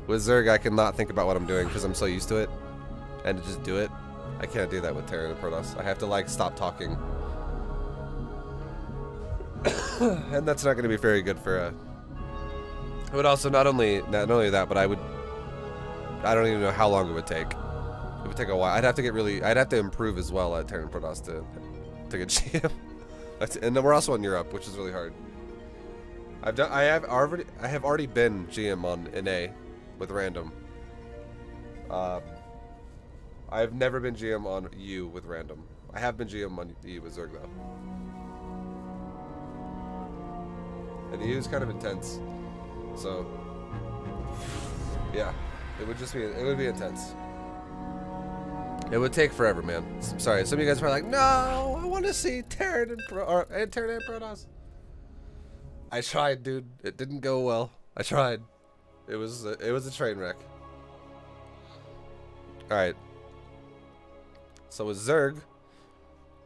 With Zerg, I cannot think about what I'm doing because I'm so used to it, and to just do it. I can't do that with Terran and Protoss. I have to like stop talking, and that's not going to be very good for. It would also not only that, but I don't even know how long it would take. It would take a while. I'd have to improve as well at Terran and Protoss to get GM. And then we're also in Europe, which is really hard. I have already been GM on NA with random. I've never been GM on U with random. I have been GM on U with Zerg though. And U is kind of intense. So yeah, it would be intense. It would take forever, man. I'm sorry. Some of you guys are like, no, I want to see Terran and Protoss. I tried, dude. It didn't go well. I tried. It was a train wreck. All right. So with Zerg,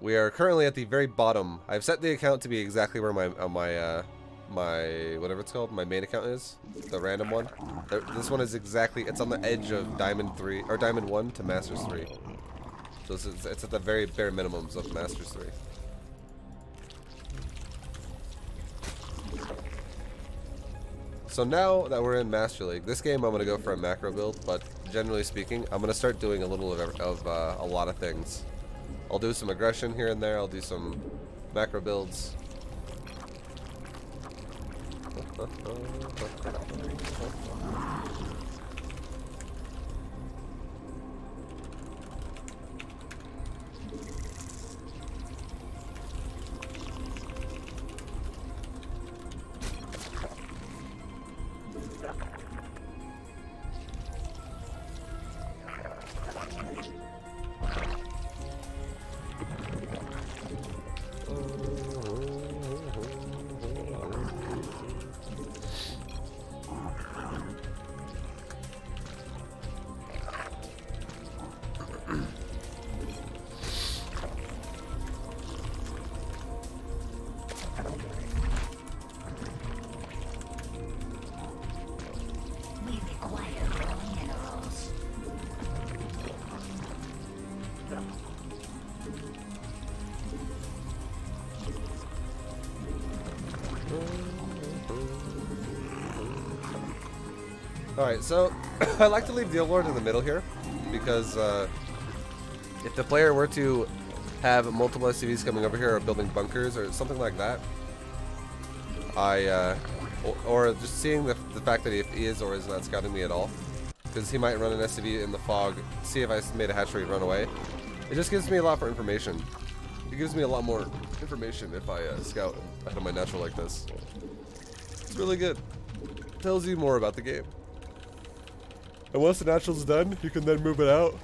we are currently at the very bottom. I've set the account to be exactly where my whatever it's called, my main account is, the random one. This one is exactly, it's on the edge of Diamond 3 or Diamond 1 to Masters 3. So it's at the very bare minimums of Masters 3. So now that we're in Master League, this game I'm gonna go for a macro build, but generally speaking, I'm gonna start doing a little of a lot of things. I'll do some aggression here and there. I'll do some macro builds. Alright, so I like to leave the Lord in the middle here because if the player were to have multiple SCVs coming over here or building bunkers or something like that, or just seeing the fact that he is or is not scouting me at all, because he might run an SCV in the fog, see if I made a hatchery, run away. It just gives me a lot more information. It gives me a lot more information if I scout out of my natural like this. It's really good. It tells you more about the game. And once the natural's done, you can then move it out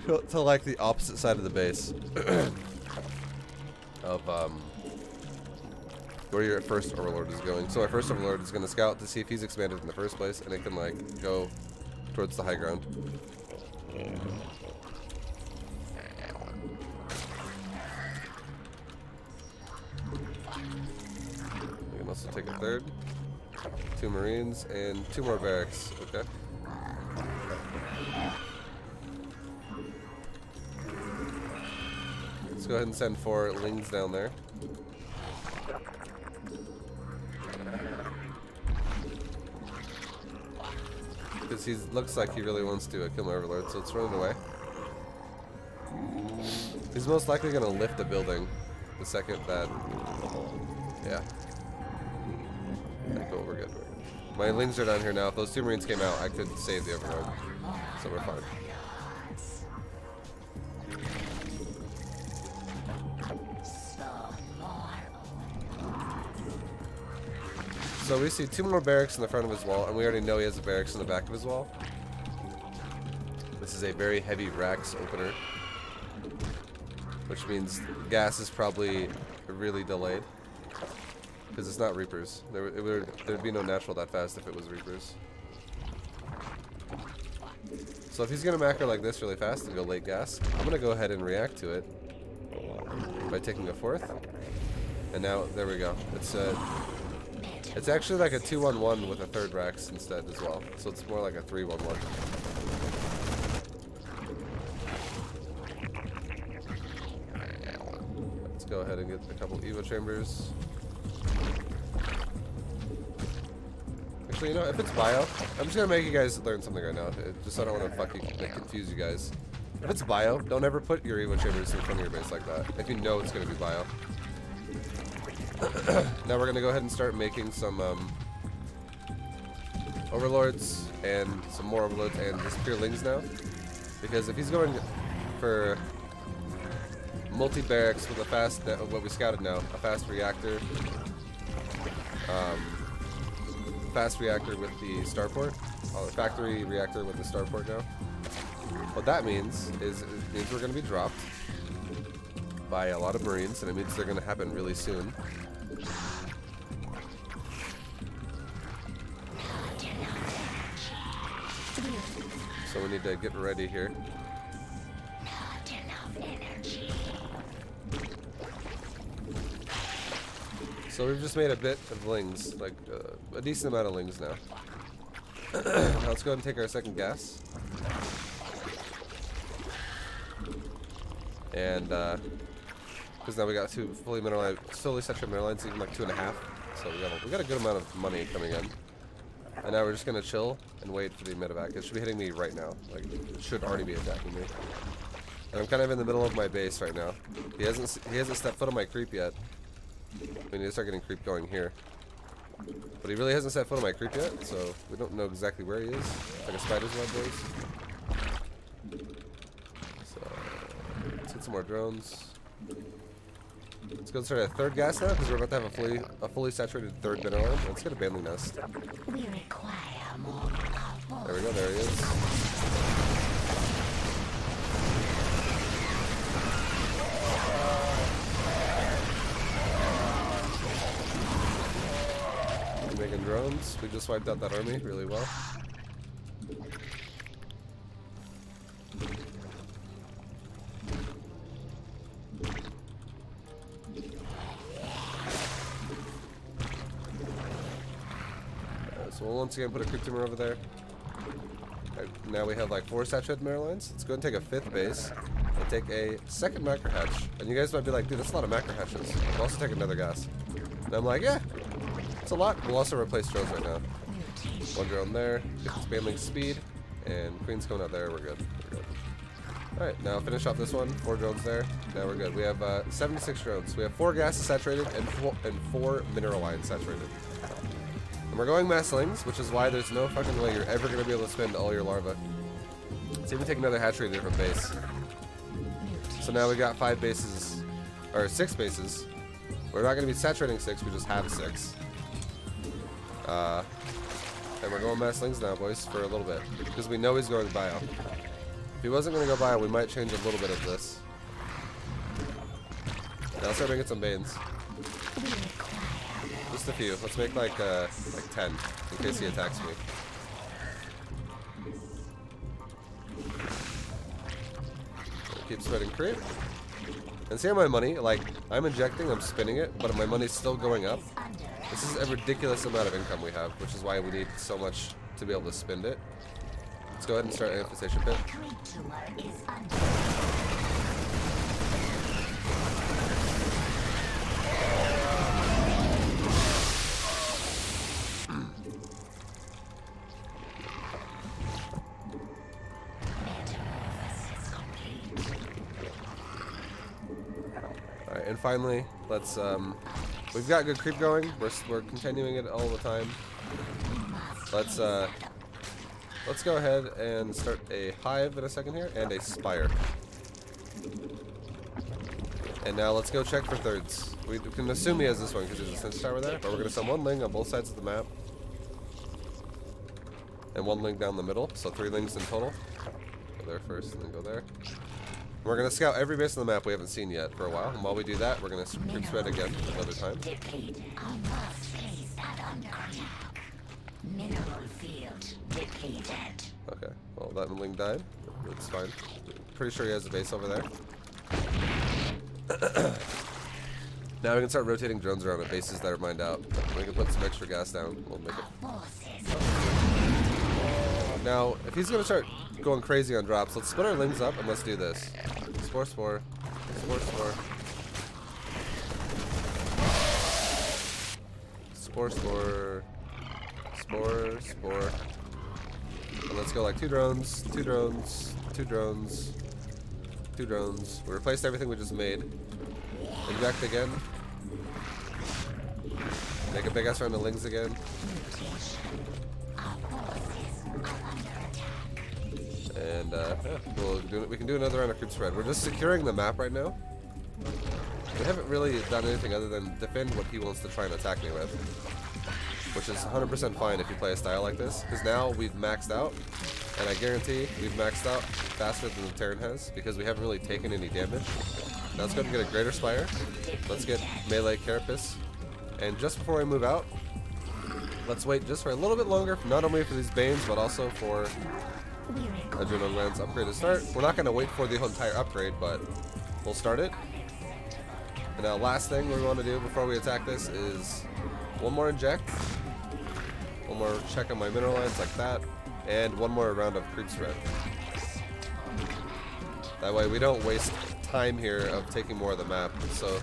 to like the opposite side of the base of where your first overlord is going. So our first overlord is going to scout to see if he's expanded in the first place, and it can like go towards the high ground. We can also take a third. 2 Marines and 2 more barracks. Okay. Let's go ahead and send 4 Lings down there. Because he looks like he really wants to kill my overlord, so it's running away. He's most likely going to lift the building the second that... Yeah. Okay, cool, we're good. My Lings are down here now. If those 2 Marines came out, I could save the overlord. So we're fine. So we see 2 more barracks in the front of his wall, and we already know he has a barracks in the back of his wall. This is a very heavy racks opener, which means gas is probably really delayed. Because it's not Reapers. There'd be no natural that fast if it was Reapers. So if he's going to macro like this really fast and go late gas, I'm going to go ahead and react to it by taking a 4th. And now, there we go. It's It's actually like a 2-1-1 with a third Rex instead as well. So it's more like a 3-1-1. Let's go ahead and get a couple Evo chambers. Actually, you know, if it's bio, I'm just gonna make you guys learn something right now. Just so I don't want to fucking confuse you guys. If it's bio, don't ever put your Evo chambers in front of your base like that. If you know it's gonna be bio. Now we're gonna go ahead and start making some overlords and some more overlords and just pure lings now. Because if he's going for multi-barracks with a fast, what we scouted now, a fast reactor with the starport, factory reactor with the starport now. What that means is it means we're going to be dropped by a lot of Marines, and it means they're going to happen really soon. So we need to get ready here. So we've just made a bit of lings, like a decent amount of lings now. Now let's go ahead and take our second gas. And because now we got two fully saturated mineral lines, even like 2.5. So we got a good amount of money coming in. And now we're just gonna chill and wait for the medevac. It should be hitting me right now. Like, it should already be attacking me. And I'm kind of in the middle of my base right now. He hasn't stepped foot on my creep yet. We need to start getting creep going here. But he really hasn't set foot on my creep yet, so we don't know exactly where he is. It's like a spider's web, boys. So let's get some more drones. Let's go and start a third gas now, because we're about to have a fully saturated third mineral line. Let's get a bandling nest. We require more. There we go, there he is. We're making drones. We just wiped out that army really well. So we'll once again put a creep tumor over there. Right, now we have like 4 saturated mineral lines. Let's go and take a 5th base and take a 2nd macro hatch. And you guys might be like, dude, that's a lot of macro hatches. We'll also take another gas. And I'm like, yeah, it's a lot. We'll also replace drones right now. 1 drone there, get this bandling speed, and queen's coming out there. We're good. We're good. Alright, now finish off this one. 4 drones there. Now we're good. We have 76 drones. We have 4 gases saturated and 4 mineral lines saturated. And we're going mass lings, which is why there's no fucking way you're ever going to be able to spend all your larvae. Let's even take another hatchery at a different base. So now we got 5 bases, or 6 bases. We're not going to be saturating 6, we just have 6. And we're going mass lings now, boys, for a little bit. Because we know he's going bio. If he wasn't going to go bio, we might change a little bit of this. Now let's start making some banes. Just a few. Let's make like 10 in case he attacks me. Keep spreading creep. And see how my money, like, I'm injecting, I'm spinning it, but my money's still going up. This is a ridiculous amount of income we have, which is why we need so much to be able to spend it. Let's go ahead and start an infestation pit. Alright, and finally, let's, we've got good creep going. We're continuing it all the time. Let's go ahead and start a hive in a second here, and a spire. And now let's go check for thirds. We can assume he has this one because there's a sense tower there, but we're going to send 1 ling on both sides of the map. And 1 ling down the middle, so 3 lings in total. Go there first, and then go there. We're going to scout every base on the map we haven't seen yet for a while, and while we do that, we're going to creep spread again another time. Mineral field depleted. Okay, well that ling died. It's fine. Pretty sure he has a base over there. Now we can start rotating drones around at bases that are mined out. We can put some extra gas down. We'll make it. Now, if he's gonna start going crazy on drops, let's split our lings up and let's do this. Spore, spore, spore, spore, spore, spore, spore, spore. And let's go like 2 drones, 2 drones, 2 drones, 2 drones. We replaced everything we just made. Inject again. Make a big ass round of lings again. And we can do another round of creep spread. We're just securing the map right now. We haven't really done anything other than defend what he wants to try and attack me with, which is 100% fine if you play a style like this, because now we've maxed out, and I guarantee we've maxed out faster than the Terran has, because we haven't really taken any damage. Now let's go and get a Greater Spire. Let's get melee Carapace. And just before we move out, let's wait just for a little bit longer, not only for these Banes, but also for Adrenaline Lance upgrade to start. We're not going to wait for the entire upgrade, but we'll start it. And now last thing we want to do before we attack this is one more inject, one more check on my mineral lines like that, and one more round of creep spread. That way we don't waste time here of taking more of the map. So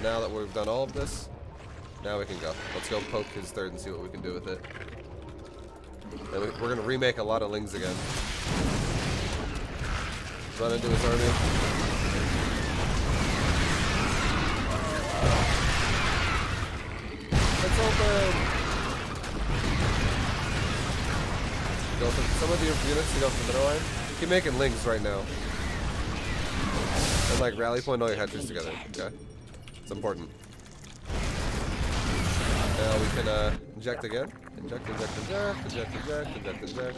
now that we've done all of this, now we can go. Let's go poke his third and see what we can do with it. And we're going to remake a lot of lings again. Run into his army. It's open! Go for some of your units to go for the middle line. Keep making lings right now. And like rally point all your hatchers together, okay? It's important. Now we can inject again. Inject, inject, inject, inject, inject, inject, inject.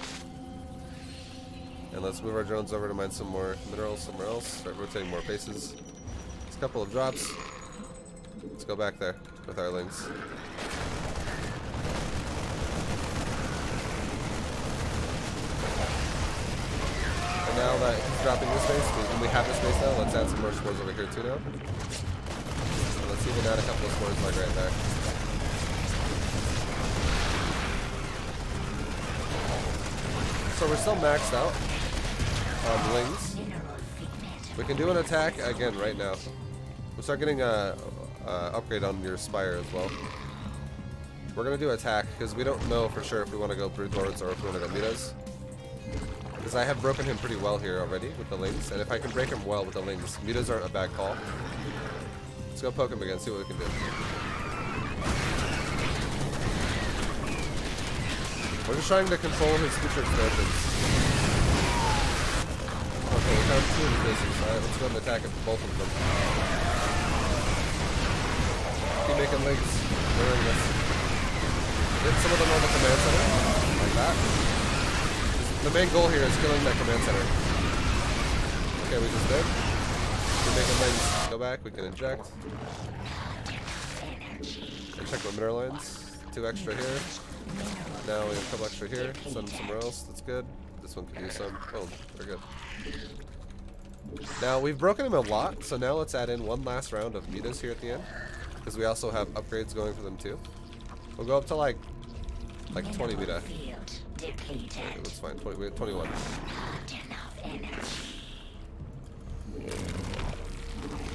And let's move our drones over to mine some more minerals somewhere else. Start rotating more bases. Just a couple of drops. Let's go back there with our lings. And now that he's dropping this base, and we have this base now, let's add some more spores over here too now. And let's even add a couple of spores like right there. So we're still maxed out on lings. We can do an attack again right now. We'll start getting a upgrade on your Spire as well. We're going to do attack because we don't know for sure if we want to go Brood Lords or if we want to go Mutas. Because I have broken him pretty well here already with the lings, and if I can break him well with the lings, Mutas aren't a bad call. Let's go poke him again, see what we can do. We're just trying to control his future expansions. Okay, we found 2 of his bases. Alright, let's go and attack both of them. Keep making links. Doing this. Get some of them on the command center. Like that. The main goal here is killing that command center. Okay, we just did. Keep making links. Go back, we can inject. And check my mineral lines. 2 extra here. Now we have a couple extra here. Send them somewhere else. That's good. This one can use some. Oh, they're good. Now we've broken him a lot, so now let's add in one last round of Mutas here at the end, because we also have upgrades going for them too. We'll go up to like 20 Muta. Okay, that's fine. 20, we have 21.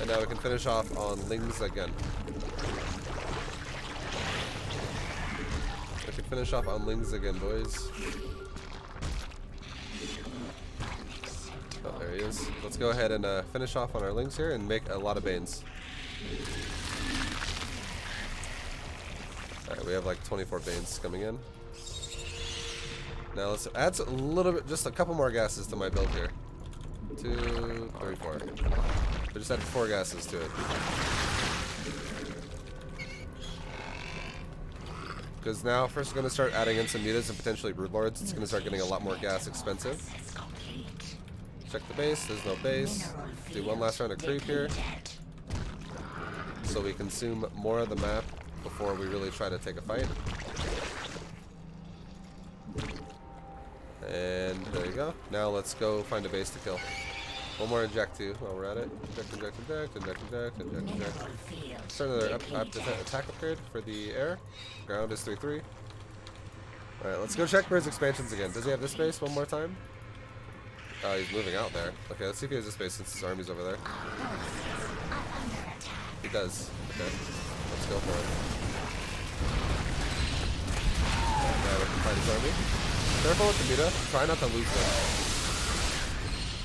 And now we can finish off on lings again. We can finish off on lings again, boys. Oh, there he is. Let's go ahead and finish off on our lings here and make a lot of Banes. Alright, we have like 24 Banes coming in. Now let's add a little bit, just a couple more gases to my build here. 2, 3, 4. We just added 4 gases to it. Because now, first we're going to start adding in some Mutas and potentially Brood Lords. It's going to start getting a lot more gas expensive. Check the base, there's no base. Do one last round of creep here, so we consume more of the map before we really try to take a fight. And there you go. Now let's go find a base to kill. One more inject too while we're at it. Inject, inject, inject, inject, inject, inject, inject. Let's start another attack upgrade for the air. Ground is 3-3. Alright, let's go check for his expansions again. Does he have this space one more time? Oh, he's moving out there. Okay, let's see if he has this space since his army's over there. He does. Okay. Let's go for it. Now we can fight his army. Careful with the Muta. Try not to lose them.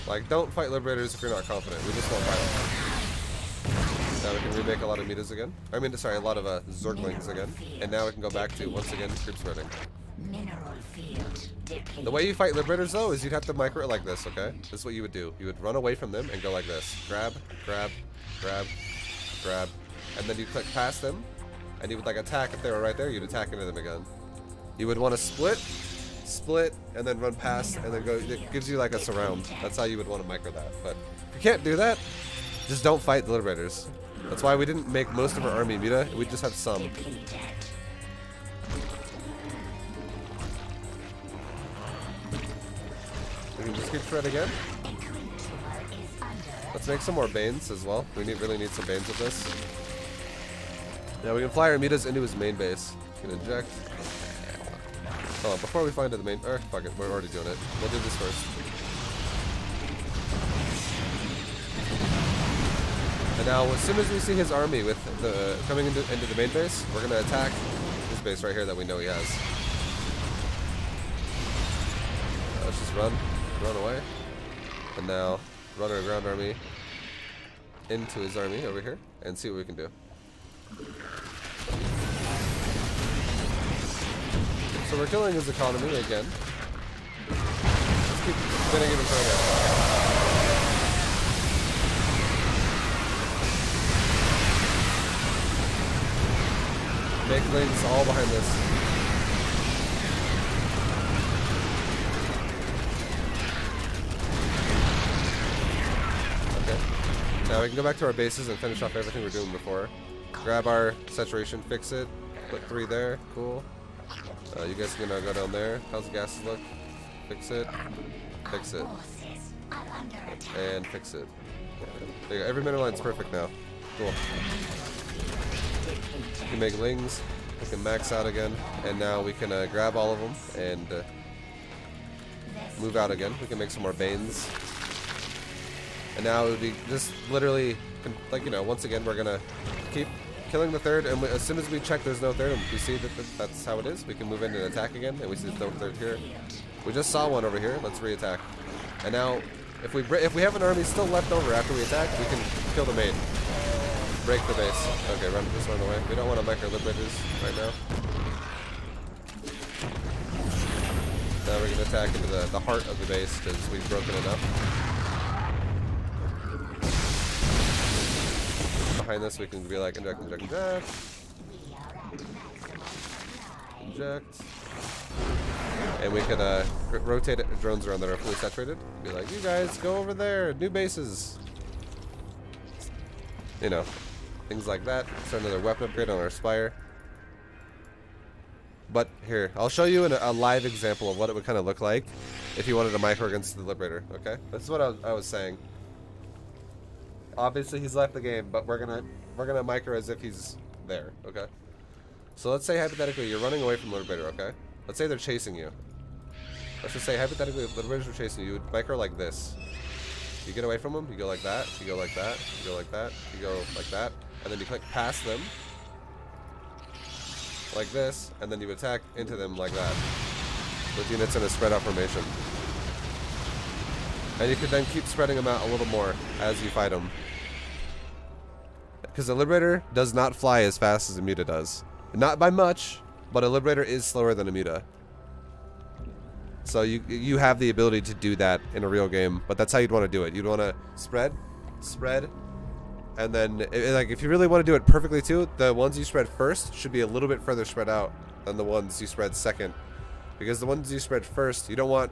Like, don't fight Liberators if you're not confident. We just won't fight them. Now we can remake a lot of Mutas again. I mean, sorry, a lot of Zerglings again. And now we can go back to, once again, group spreading. The way you fight Liberators, though, is you'd have to micro it like this, okay? This is what you would do. You would run away from them and go like this. Grab, grab, grab, grab. And then you click past them. And you would, like, attack. If they were right there, you'd attack into them again. You would want to split, and then run past, and then go. It gives you, like, a surround. That's how you would want to micro that. But if you can't do that, just don't fight the Liberators. That's why we didn't make most of our army Muta. We just had some. We can just keep shred again. Let's make some more Banes as well. We really need some Banes with this. Now we can fly our Mutas into his main base. We can inject. Oh, before we find the main, fuck it, we're already doing it. We'll do this first. And now, as soon as we see his army with the coming into the main base, we're gonna attack this base right here that we know he has. Let's just run away, and now run our ground army into his army over here and see what we can do. So we're killing his economy again. Let's keep spinning even further. Make links all behind this. Okay. Now we can go back to our bases and finish off everything we're doing before. Grab our saturation, fix it. Put 3 there. Cool. You guys can go down there. How's the gas look? Fix it. Fix it. And fix it. There you go. Every mineral line's perfect now. Cool. We can make lings. We can max out again. And now we can grab all of them and move out again. We can make some more Banes. And now it would be just literally, like, you know, once again, we're going to keep killing the third, and as soon as we check there's no third, and we see that that's how it is, we can move in and attack again, and we see there's no third here. We just saw one over here. Let's re-attack. And now, if we have an army still left over after we attack, we can kill the main. Break the base. Okay, just run away. We don't want to micro Liberators right now. Now we're going to attack into the heart of the base, because we've broken enough. Behind this, we can be like inject, inject, inject. Inject. And we could rotate drones around that are fully saturated. Be like, you guys, go over there. New bases. You know, things like that. Start another weapon upgrade on our Spire. But here, I'll show you a live example of what it would kind of look like if you wanted to micro against the Liberator. Okay, that's what I was saying. Obviously he's left the game, but we're gonna micro as if he's there, okay? So let's say hypothetically you're running away from Liberator, okay? Let's say they're chasing you. Let's just say hypothetically Liberators are chasing you. You would micro like this. You get away from them, you go like that, you go like that, you go like that, you go like that, and then you click past them like this, and then you attack into them like that with units in a spread out formation. And you could then keep spreading them out a little more as you fight them. Because the Liberator does not fly as fast as a Muta does. Not by much, but a Liberator is slower than a Muta. So you have the ability to do that in a real game, but that's how you'd want to do it. You'd want to spread, and then like if you really want to do it perfectly too, the ones you spread first should be a little bit further spread out than the ones you spread second. Because the ones you spread first, you don't want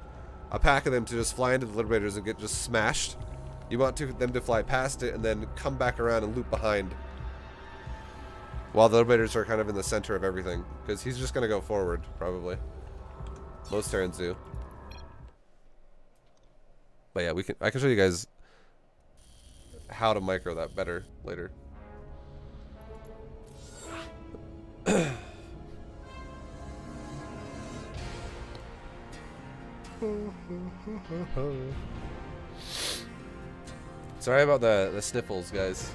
a pack of them to just fly into the Liberators and get just smashed. You want them to fly past it and then come back around and loop behind. While the Liberators are kind of in the center of everything. Because he's just going to go forward, probably. Most Terrans do. But yeah, I can show you guys how to micro that better later. Sorry about the sniffles, guys.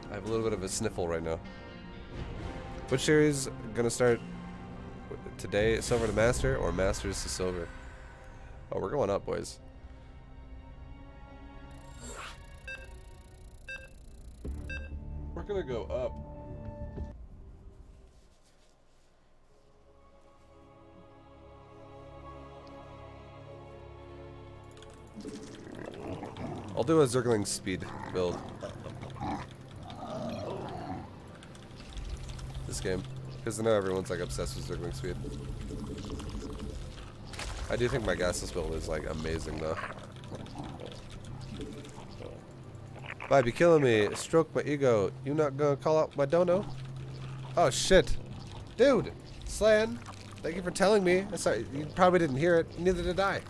I have a little bit of a sniffle right now. Which series gonna start today? Silver to Master or Masters to Silver? Oh, we're going up, boys. We're gonna go up. I'll do a Zergling speed build this game, because I know everyone's like obsessed with Zergling speed. I do think my gasless build is like amazing though. ViBE killing me, stroke my ego. You not gonna call out my dono? Oh shit, dude, Slan, thank you for telling me. Sorry, you probably didn't hear it. Neither did I.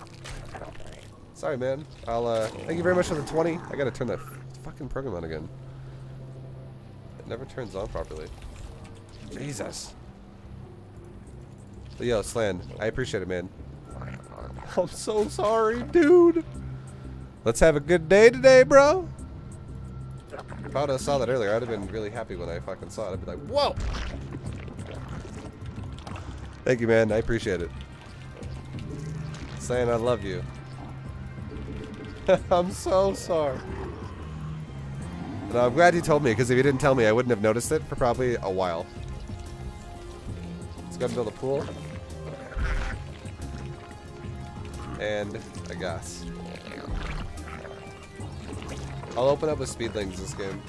Sorry, man. I'll, thank you very much for the 20. I gotta turn that fucking program on again. It never turns on properly. Jesus. But yo, Slan, I appreciate it, man. I'm so sorry, dude. Let's have a good day today, bro. If I would have saw that earlier, I'd have been really happy when I fucking saw it. I'd be like, whoa! Thank you, man. I appreciate it. Slan, I love you. I'm so sorry. No, I'm glad you told me, because if you didn't tell me, I wouldn't have noticed it for probably a while. Let's go and build a pool. And a gas. I'll open up with speedlings this game.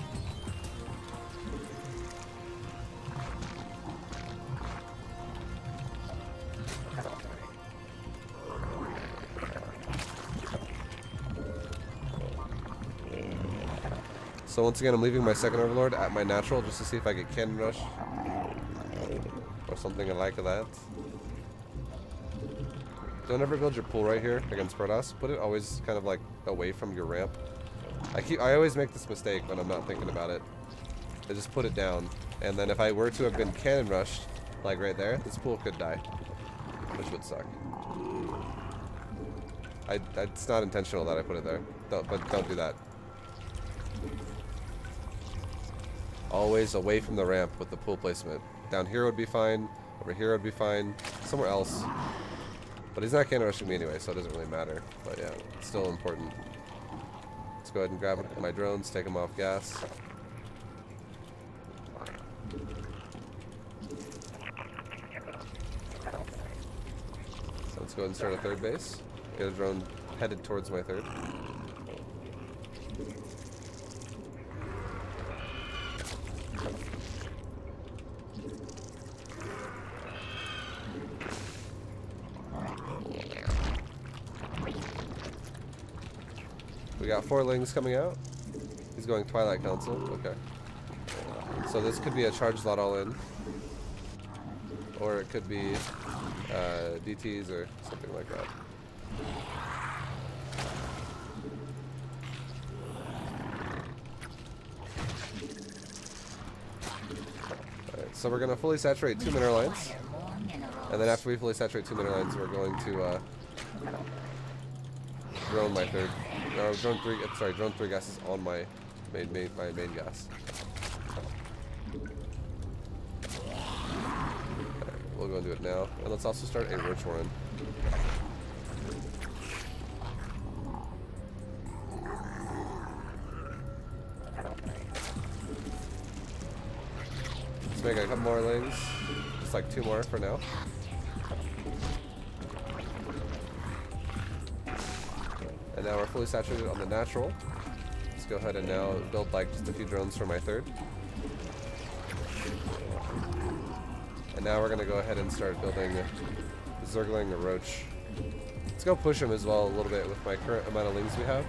So once again, I'm leaving my second overlord at my natural just to see if I get cannon rush or something like that. Don't ever build your pool right here against protoss. Put it always kind of like away from your ramp. I always make this mistake when I'm not thinking about it. I just put it down, and then if I were to have been cannon rushed, like right there, this pool could die, which would suck. It's not intentional that I put it there, but don't do that. Always away from the ramp with the pool placement. Down here would be fine. Over here would be fine. Somewhere else. But he's not cannon rushing me anyway, so it doesn't really matter. But yeah, it's still important. Let's go ahead and grab my drones, take them off gas. So let's go ahead and start a third base. Get a drone headed towards my third. We got 4 lings coming out. He's going Twilight Council. Okay. So this could be a charge slot all in. Or it could be DTs or something like that. Alright, so we're going to fully saturate 2 mineral lines. And then after we fully saturate 2 mineral lines, we're going to drone my third. No, drone 3. Sorry, drone 3 gas is on my main gas. Okay, we'll go and do it now, and let's also start a roach warren. Let's make a couple more lings, just like 2 more for now. And now we're fully saturated on the natural. Let's go ahead and now build like just a few drones for my third. And now we're going to go ahead and start building a Zergling, a roach. Let's go push him as well a little bit with my current amount of lings we have.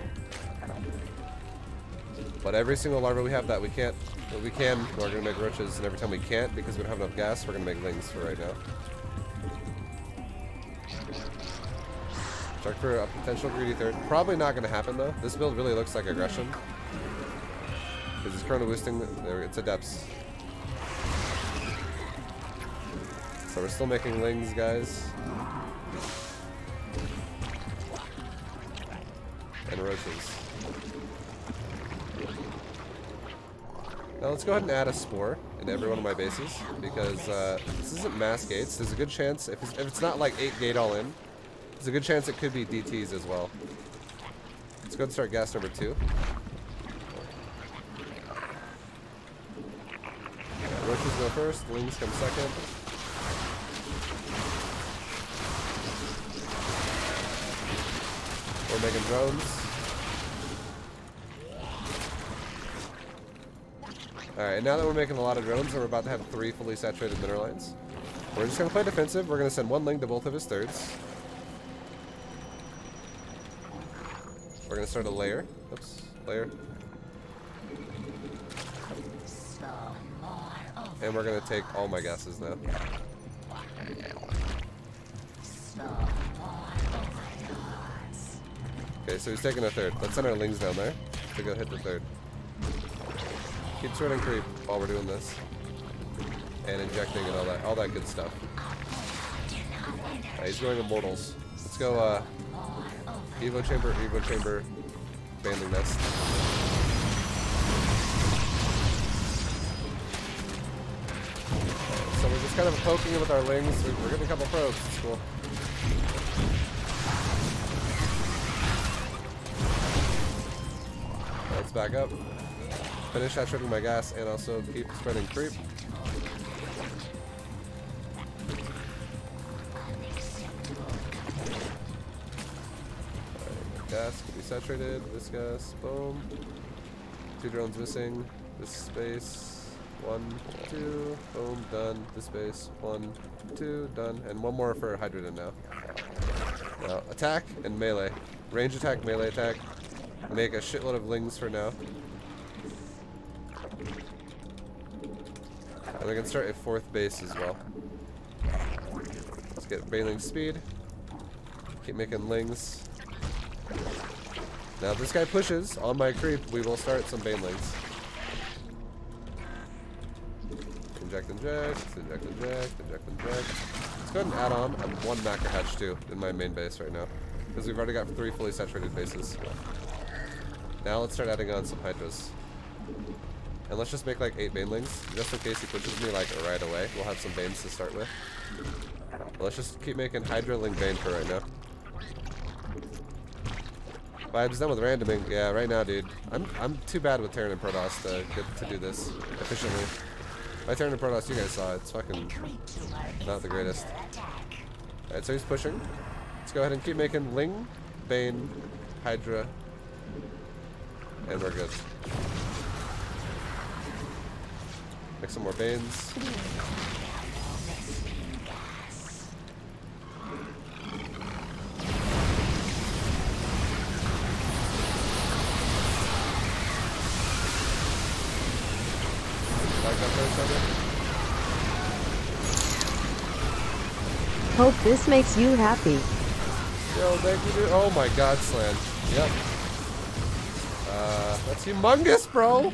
But every single larva we have that we can't, we're going to make roaches, and every time we can't because we don't have enough gas, we're going to make lings for right now. Check for a potential greedy third. Probably not going to happen though. This build really looks like aggression. Because he's currently boosting. There, it's a depths. So we're still making lings, guys. And roaches. Now let's go ahead and add a spore in every one of my bases, because this isn't mass gates. There's a good chance, if it's not like 8 gate all in, there's a good chance it could be DTs as well. Let's go ahead and start gas number 2. Roaches go first, lings come second. We're making drones. Alright, now that we're making a lot of drones and we're about to have 3 fully saturated mineral lines, we're just going to play defensive. We're going to send 1 ling to both of his thirds. We're going to start a layer. Oops, layer. And we're going to take all my gases now. Okay, so he's taking a third. Let's send our lings down there to go hit the third. Keep sorting creep while we're doing this. And injecting and all that good stuff. He's going immortals. Let's go Evo chamber, banding nest. So we're just kind of poking it with our lings. We're getting a couple probes. It's cool. Let's back up. Finish saturating my gas and also keep spreading creep. Alright, gas can be saturated. This gas, boom. 2 drones missing. This space, 1, 2, boom, done. This space, 1, 2, done. And 1 more for hydrogen now. Now, attack and melee. Range attack, melee attack. Make a shitload of lings for now. And we can start a 4th base as well. Let's get Baneling speed. Keep making lings. Now if this guy pushes on my creep, we will start some Banelings. Inject, inject, inject, inject, inject, inject. Let's go ahead and add on 1 macro hatch too in my main base right now, because we've already got 3 fully saturated bases. Now let's start adding on some hydras. And let's just make like 8 banelings, just in case he pushes me like right away. We'll have some banes to start with. But let's just keep making hydra ling bane for right now. ViBE's done with randoming. Yeah, right now, dude. I'm too bad with Terran and Protoss to do this efficiently. My Terran and Protoss, you guys saw, it's fucking not the greatest. Alright, so he's pushing. Let's go ahead and keep making ling, bane, hydra, and we're good. Make some more banes. Hope this makes you happy. Yo, thank you, dude. Oh my god, Slan. Yep. That's humongous, bro.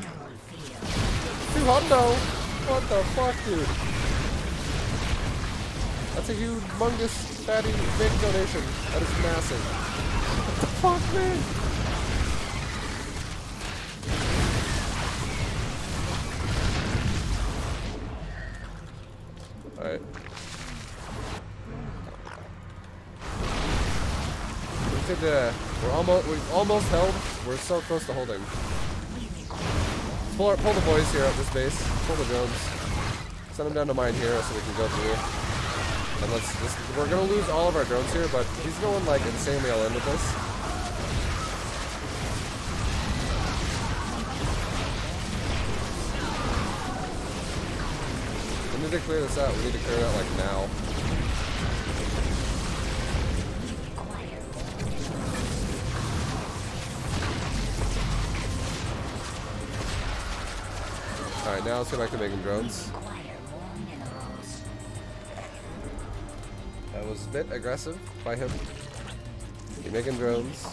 200. What the fuck, dude? That's a humongous, fatty, big donation. That is massive. What the fuck, man? Alright. We've almost held. We're so close to holding. Pull the boys here at this base. Pull the drones. Send them down to mine here so we can go through. And we're gonna lose all of our drones here, but he's going like insanely all in with this. We need to clear this out. We need to clear it out like now. Alright, now let's go back to making drones. That was a bit aggressive by him. Keep making drones.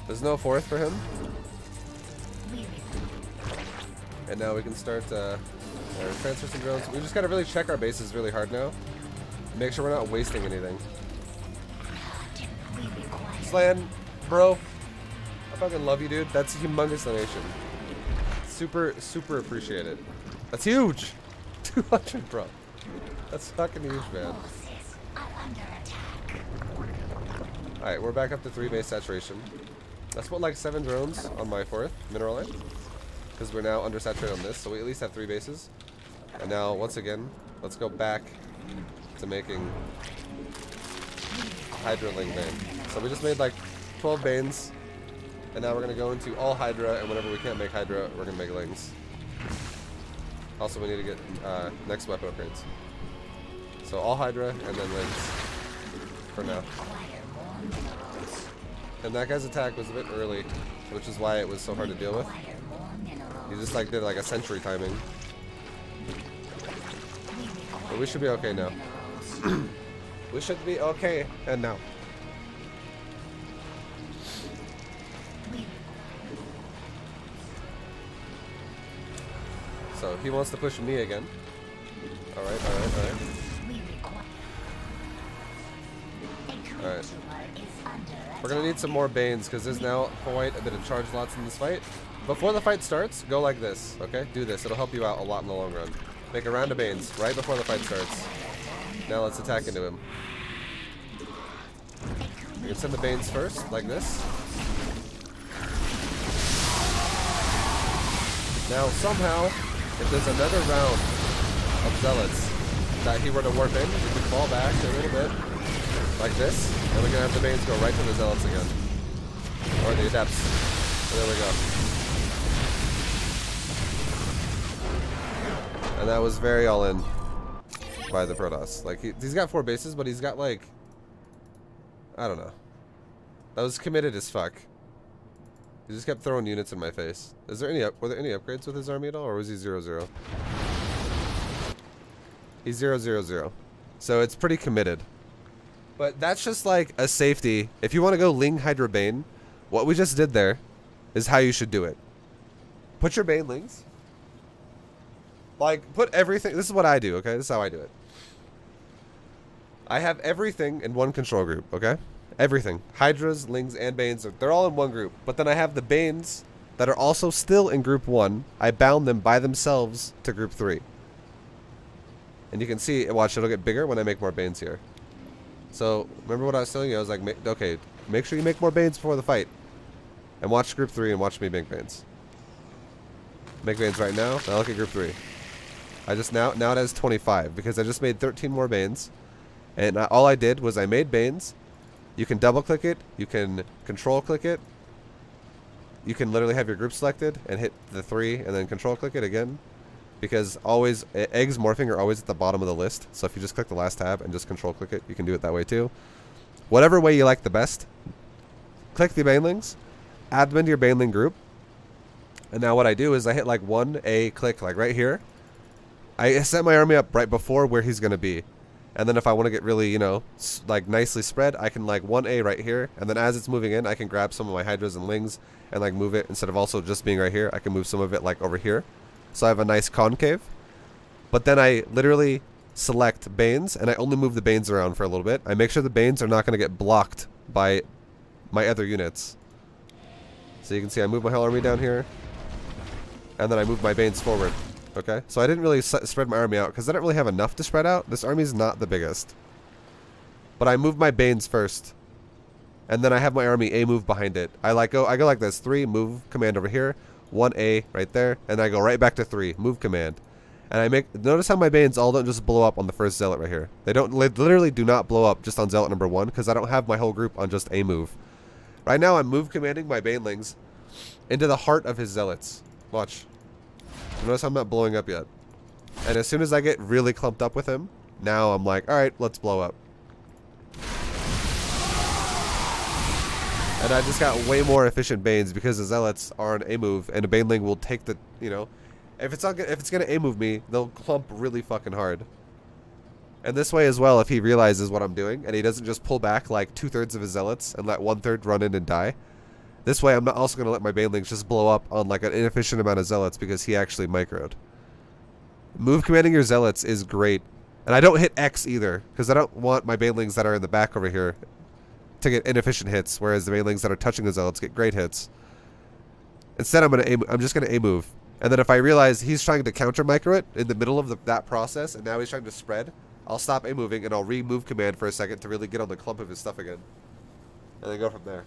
There's no fourth for him. And now we can start transfer some drones. We just gotta really check our bases really hard now. Make sure we're not wasting anything. Slan, bro. I fucking love you, dude. That's a humongous donation. Super, super appreciate it. That's huge. 200, bro. That's fucking huge, man. Alright, we're back up to 3 base saturation. Let's put like 7 drones on my 4th mineral line. Because we're now undersaturated on this, so we at least have 3 bases. And now, once again, let's go back to making Hydraling Bane. So we just made like 12 Banes. And now we're going to go into all Hydra, and whenever we can't make Hydra, we're going to make Lings. Also, we need to get next weapon upgrades. So all Hydra, and then Lings. For now. And that guy's attack was a bit early, which is why it was so hard to deal with. He just like did like a century timing. But we should be okay now. We should be okay, and now. So he wants to push me again. Alright. Alright. We're gonna need some more Banes because there's now quite a bit of charge lots in this fight. Before the fight starts, go like this, okay? Do this. It'll help you out a lot in the long run. Make a round of Banes right before the fight starts. Now let's attack into him. You can send the Banes first, like this. Now somehow, if there's another round of Zealots that he were to warp in, we can fall back a little bit, like this, and we can have the Banes go right to the Zealots again. Or the Adepts. So there we go. And that was very all in by the Protoss. Like, he's got 4 bases, but he's got like, I don't know. That was committed as fuck. He just kept throwing units in my face. Is there were there any upgrades with his army at all, or was he 0-0? He's 0-0-0. So it's pretty committed. But that's just like a safety. If you want to go Ling Hydra Bane, what we just did there is how you should do it. Put your Bane Lings. Like, put everything. This is what I do, okay? This is how I do it. I have everything in one control group, okay? Everything. Hydras, Lings, and Banes, they're all in one group. But then I have the Banes that are also still in group 1. I bound them by themselves to group 3. And you can see, watch, it'll get bigger when I make more Banes here. So, remember what I was telling you? I was like, okay, make sure you make more Banes before the fight. And watch group 3 and watch me make Banes. Make Banes right now. Now look at group 3. I just now it has 25 because I just made 13 more Banes. And all I did was I made Banes. You can double click it. You can control click it. You can literally have your group selected and hit the 3 and then control click it again. Because always, eggs morphing are always at the bottom of the list. So if you just click the last tab and just control click it, you can do it that way too. Whatever way you like the best. Click the Banelings. Add them into your Baneling group. And now what I do is I hit like 1A click like right here. I set my army up right before where he's going to be. And then if I want to get really, you know, like nicely spread, I can like 1A right here. And then as it's moving in, I can grab some of my Hydras and Lings and like move it. Instead of also just being right here, I can move some of it like over here. So I have a nice concave. But then I literally select Banes and I only move the Banes around for a little bit. I make sure the Banes are not going to get blocked by my other units. So you can see I move my whole army down here. And then I move my Banes forward. Okay, so I didn't really spread my army out because I don't really have enough to spread out. This army is not the biggest. But I moved my Banes first. And then I have my army A move behind it. I go like this. 3, move, command over here. 1A right there. And I go right back to 3, move, command. And I notice how my Banes all don't just blow up on the first Zealot right here. They literally do not blow up just on Zealot number 1 because I don't have my whole group on just A move. Right now I'm move commanding my Banelings into the heart of his Zealots. Watch. Notice I'm not blowing up yet. And as soon as I get really clumped up with him, now I'm like, alright, let's blow up. And I just got way more efficient Banes because the Zealots are on A move and a Baneling will take the, you know, if it's gonna A move me, they'll clump really fucking hard. And this way as well, if he realizes what I'm doing and he doesn't just pull back like 2/3 of his Zealots and let 1/3 run in and die, This way, I'm not also going to let my banelings just blow up on like an inefficient amount of zealots because he actually microed. Move commanding your zealots is great. And I don't hit X either, because I don't want my banelings that are in the back over here to get inefficient hits, whereas the banelings that are touching the zealots get great hits. Instead, I'm just gonna A move, and then if I realize he's trying to counter micro it in the middle of that process, and now he's trying to spread, I'll stop A moving and I'll remove command for a second to really get on the clump of his stuff again, and then go from there.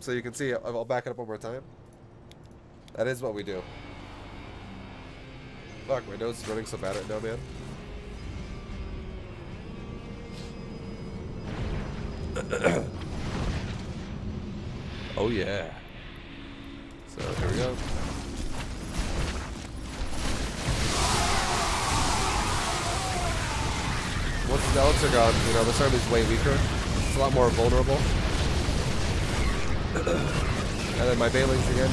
So you can see, I'll back it up one more time. That is what we do. Fuck, my nose is running so bad right now, man. Oh yeah. So here we go. Once the zealots are gone, you know, this army's way weaker. It's a lot more vulnerable. And then my banelings again.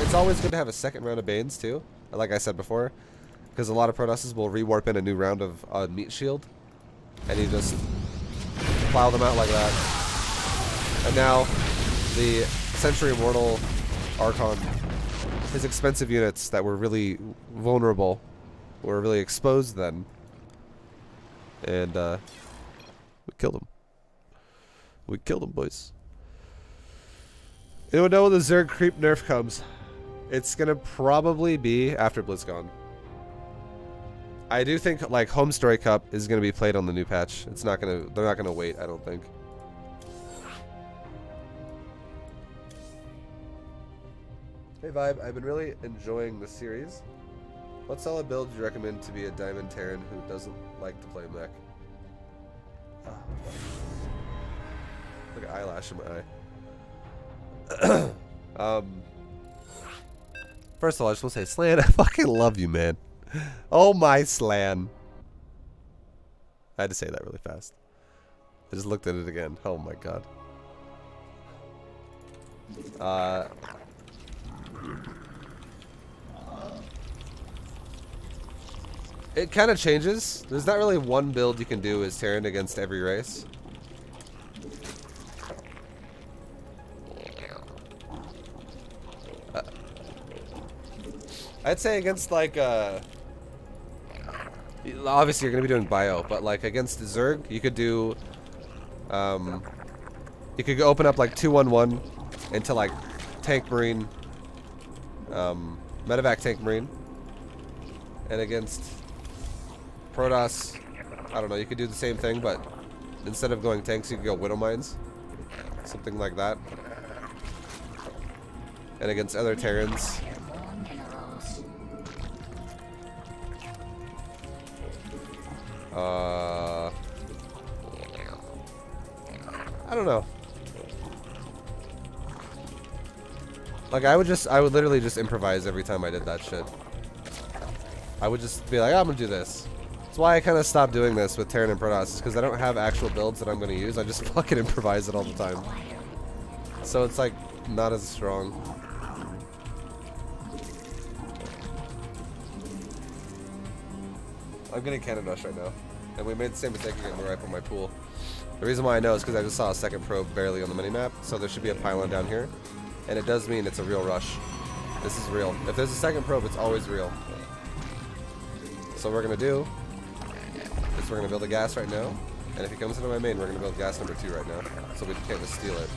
It's always good to have a second round of banes too, like I said before, because a lot of protosses will rewarp in a new round of meat shield, and you just plow them out like that. And now the Century Immortal Archon, his expensive units that were really vulnerable were really exposed then, and we killed them. We killed them, boys. Anyone know when the Zerg creep nerf comes? It's gonna probably be after BlizzCon. I do think like Home Story Cup is gonna be played on the new patch. It's not gonna. They're not gonna wait. I don't think. Hey ViBE, I've been really enjoying the series. What solid build do you recommend to be a Diamond Terran who doesn't like to play mech? Look at eyelash in my eye. First of all, I just want to say, Slan, I fucking love you, man. Oh my Slan. I had to say that really fast. I just looked at it again. Oh my god. It kind of changes. There's not really one build you can do as Terran against every race. I'd say against like obviously you're gonna be doing bio, but like against Zerg, you could do you could go open up like 2-1-1 into like tank marine, medevac tank marine, and against protoss, I don't know, you could do the same thing, but instead of going tanks, you could go widow mines, something like that. And against other Terrans, I don't know. Like I would literally just improvise every time I did that shit. I would just be like, oh, I'm gonna do this. That's why I kind of stopped doing this with Terran and Protoss, because I don't have actual builds that I'm gonna use. I just fucking improvise it all the time. So it's like not as strong. I'm getting cannon rush right now, and we made the same mistake again where I put my pool. The reason why I know is because I just saw a second probe barely on the minimap, so there should be a pylon down here, and it does mean it's a real rush. This is real. If there's a second probe, it's always real. So what we're gonna do is we're gonna build a gas right now, and if he comes into my main, we're gonna build gas number 2 right now, so we can't just steal it.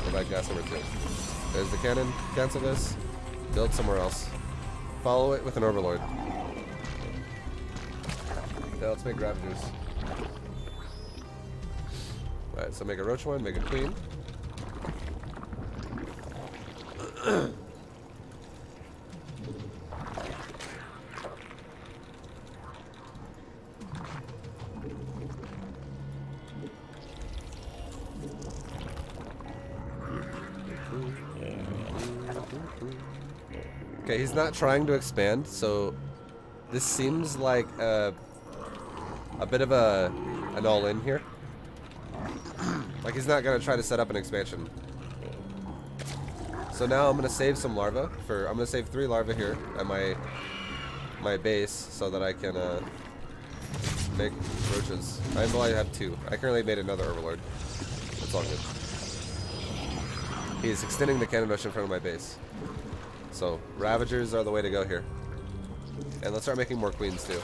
Build that gas number 2. There's the cannon. Cancel this. Build somewhere else. Follow it with an overlord. Now let's make Ravagers. Alright, so make a roach one, make a queen. Okay, he's not trying to expand, so this seems like a bit of an all-in here. Like he's not gonna try to set up an expansion. So now I'm gonna save some larvae I'm gonna save 3 larvae here at my base so that I can make roaches. I have 2. I currently made another overlord. It's all good. He's extending the cannon rush in front of my base. So, Ravagers are the way to go here. And let's start making more queens too.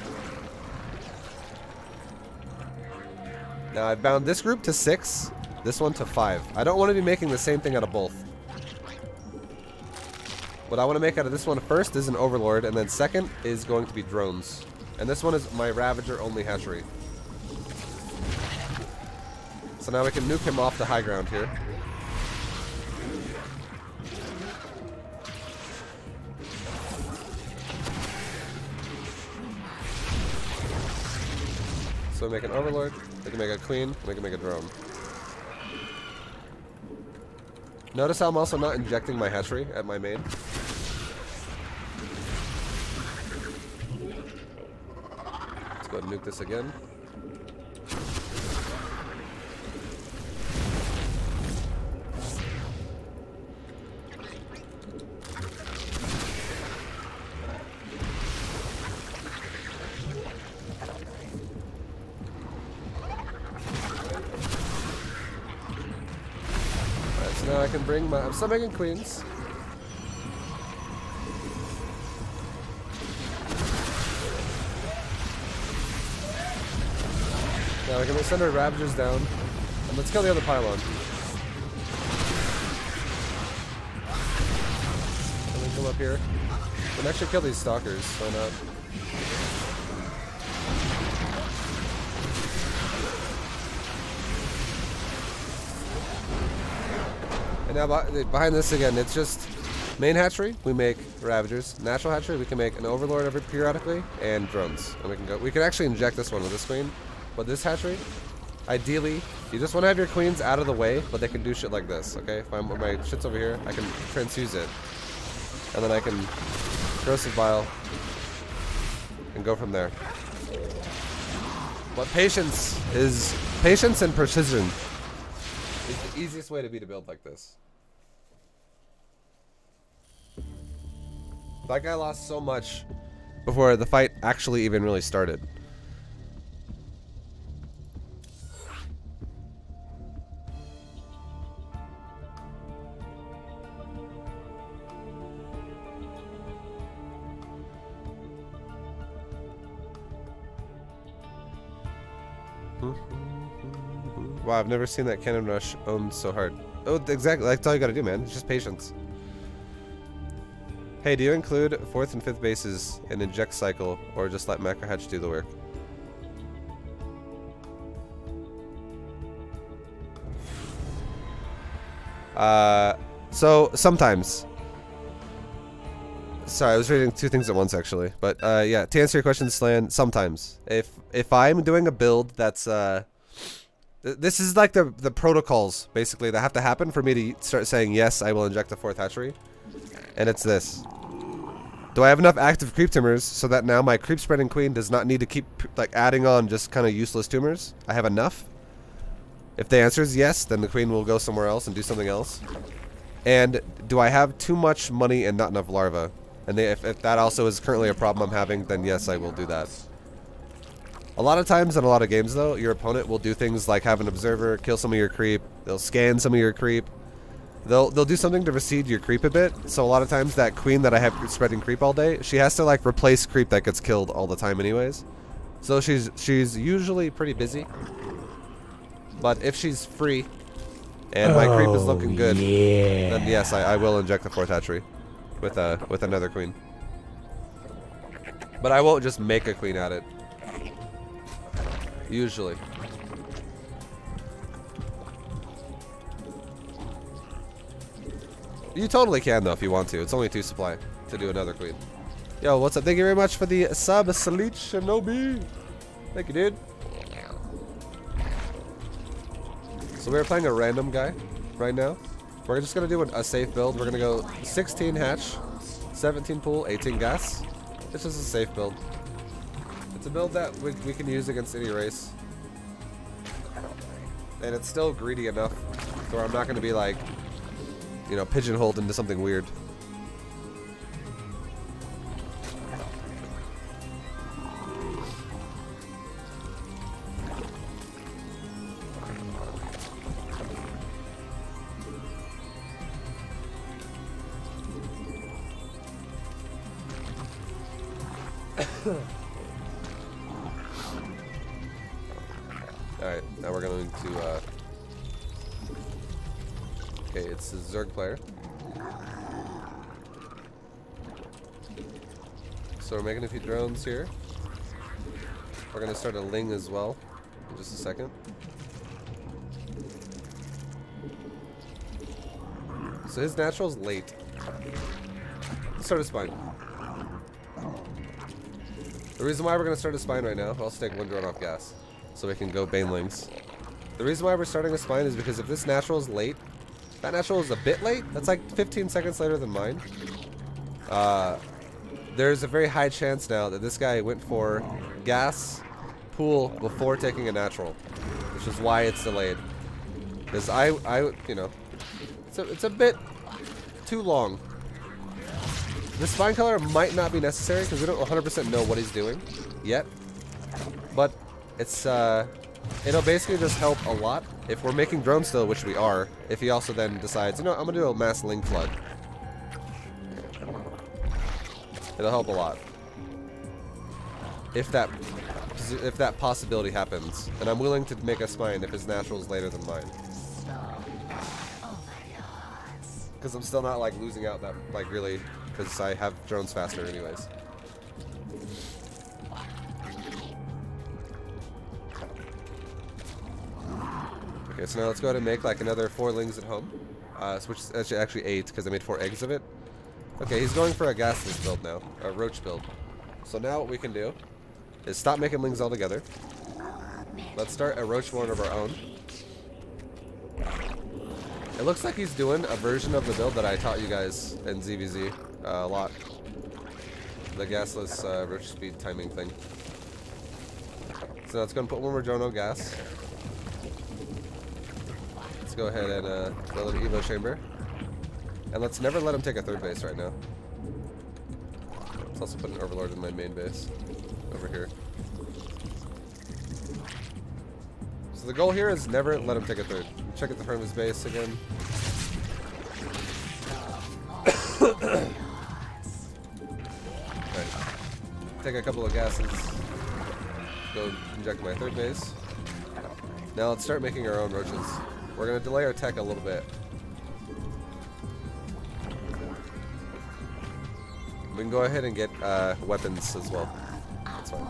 Now I've bound this group to 6, this one to 5. I don't want to be making the same thing out of both. What I want to make out of this one first is an Overlord, and then second is going to be drones. And this one is my Ravager only hatchery. So now we can nuke him off the high ground here. So we make an Overlord, we can make a Queen, we can make a drone. Notice how I'm also not injecting my hatchery at my main. Let's go ahead and nuke this again. Now I can bring my... I'm still making queens. Now we can send our Ravagers down. And let's kill the other pylon. And then come up here. We can actually kill these stalkers, why not? And now behind this again, it's just main hatchery, we make Ravagers. Natural hatchery, we can make an Overlord every periodically, and drones. And we can go. We can actually inject this one with this queen. But this hatchery, ideally, you just want to have your queens out of the way, but they can do shit like this, okay? If my shit's over here, I can transfuse it. And then I can corrosive vial and go from there. But patience and precision is the easiest way to beat a build like this. That guy lost so much before the fight actually even really started. Wow, I've never seen that cannon rush owned so hard. Oh, exactly. That's all you gotta do, man. It's just patience. Hey, do you include 4th and 5th bases in inject cycle, or just let Macro Hatch do the work? So sometimes. Sorry, I was reading two things at once actually. But yeah, to answer your question, Slan, sometimes. If I'm doing a build that's this is like the protocols basically that have to happen for me to start saying yes, I will inject the 4th hatchery. And it's this. Do I have enough active creep tumors so that now my creep spreading queen does not need to keep like adding on just kind of useless tumors? I have enough? If the answer is yes, then the queen will go somewhere else and do something else. And do I have too much money and not enough larvae? And if that also is currently a problem I'm having, then yes, I will do that. A lot of times in a lot of games though, your opponent will do things like have an observer, kill some of your creep, they'll scan some of your creep. They'll do something to recede your creep a bit. So a lot of times that queen that I have spreading creep all day, she has to like replace creep that gets killed all the time anyways. So she's usually pretty busy. But if she's free and my creep is looking good, then yes, I will inject the 4th hatchery with another queen. But I won't just make a queen at it. Usually. You totally can though if you want to. It's only 2 supply to do another queen. Yo, what's up? Thank you very much for the sub, Salit Shinobi. Thank you, dude. So we're playing a random guy right now. We're just gonna do a safe build. We're gonna go 16 hatch, 17 pool, 18 gas. It's just a safe build. It's a build that we can use against any race. And it's still greedy enough where I'm not gonna be like, you know, pigeonholed into something weird. Alright, now we're going to, okay, it's the Zerg player. So we're making a few drones here. We're going to start a Ling as well in just a second. So his natural's late. Let's start a spine. The reason why we're going to start a spine right now, I'll also take one drone off gas so we can go Banelings. The reason why we're starting a spine is because if this natural is late, that natural is a bit late. That's like 15 seconds later than mine. There's a very high chance now that this guy went for gas pool before taking a natural, which is why it's delayed. Because you know, it's a bit too long. The spine color might not be necessary because we don't 100% know what he's doing yet, but it's it'll basically just help a lot if we're making drones still, which we are. If he also then decides, you know, I'm gonna do a mass Ling flood, it'll help a lot. If that possibility happens, and I'm willing to make a spine if his natural is later than mine. Because I'm still not like losing out that like really, because I have drones faster anyways. Okay, so now let's go ahead and make like another 4 Lings at home, which is actually 8 because I made 4 eggs of it. Okay, he's going for a gasless build now, a roach build. So now what we can do is stop making Lings altogether. Let's start a roach one of our own. It looks like he's doing a version of the build that I taught you guys in ZVZ a lot. The gasless roach speed timing thing. So let's go and put one more drone on gas. Let's go ahead and build an Evo chamber. And let's never let him take a 3rd base right now. Let's also put an Overlord in my main base over here. So the goal here is never let him take a 3rd. Check at the front of his base again. Alright. Take a couple of gases. Go inject my 3rd base. Now let's start making our own roaches. We're going to delay our tech a little bit. We can go ahead and get weapons as well. That's fine.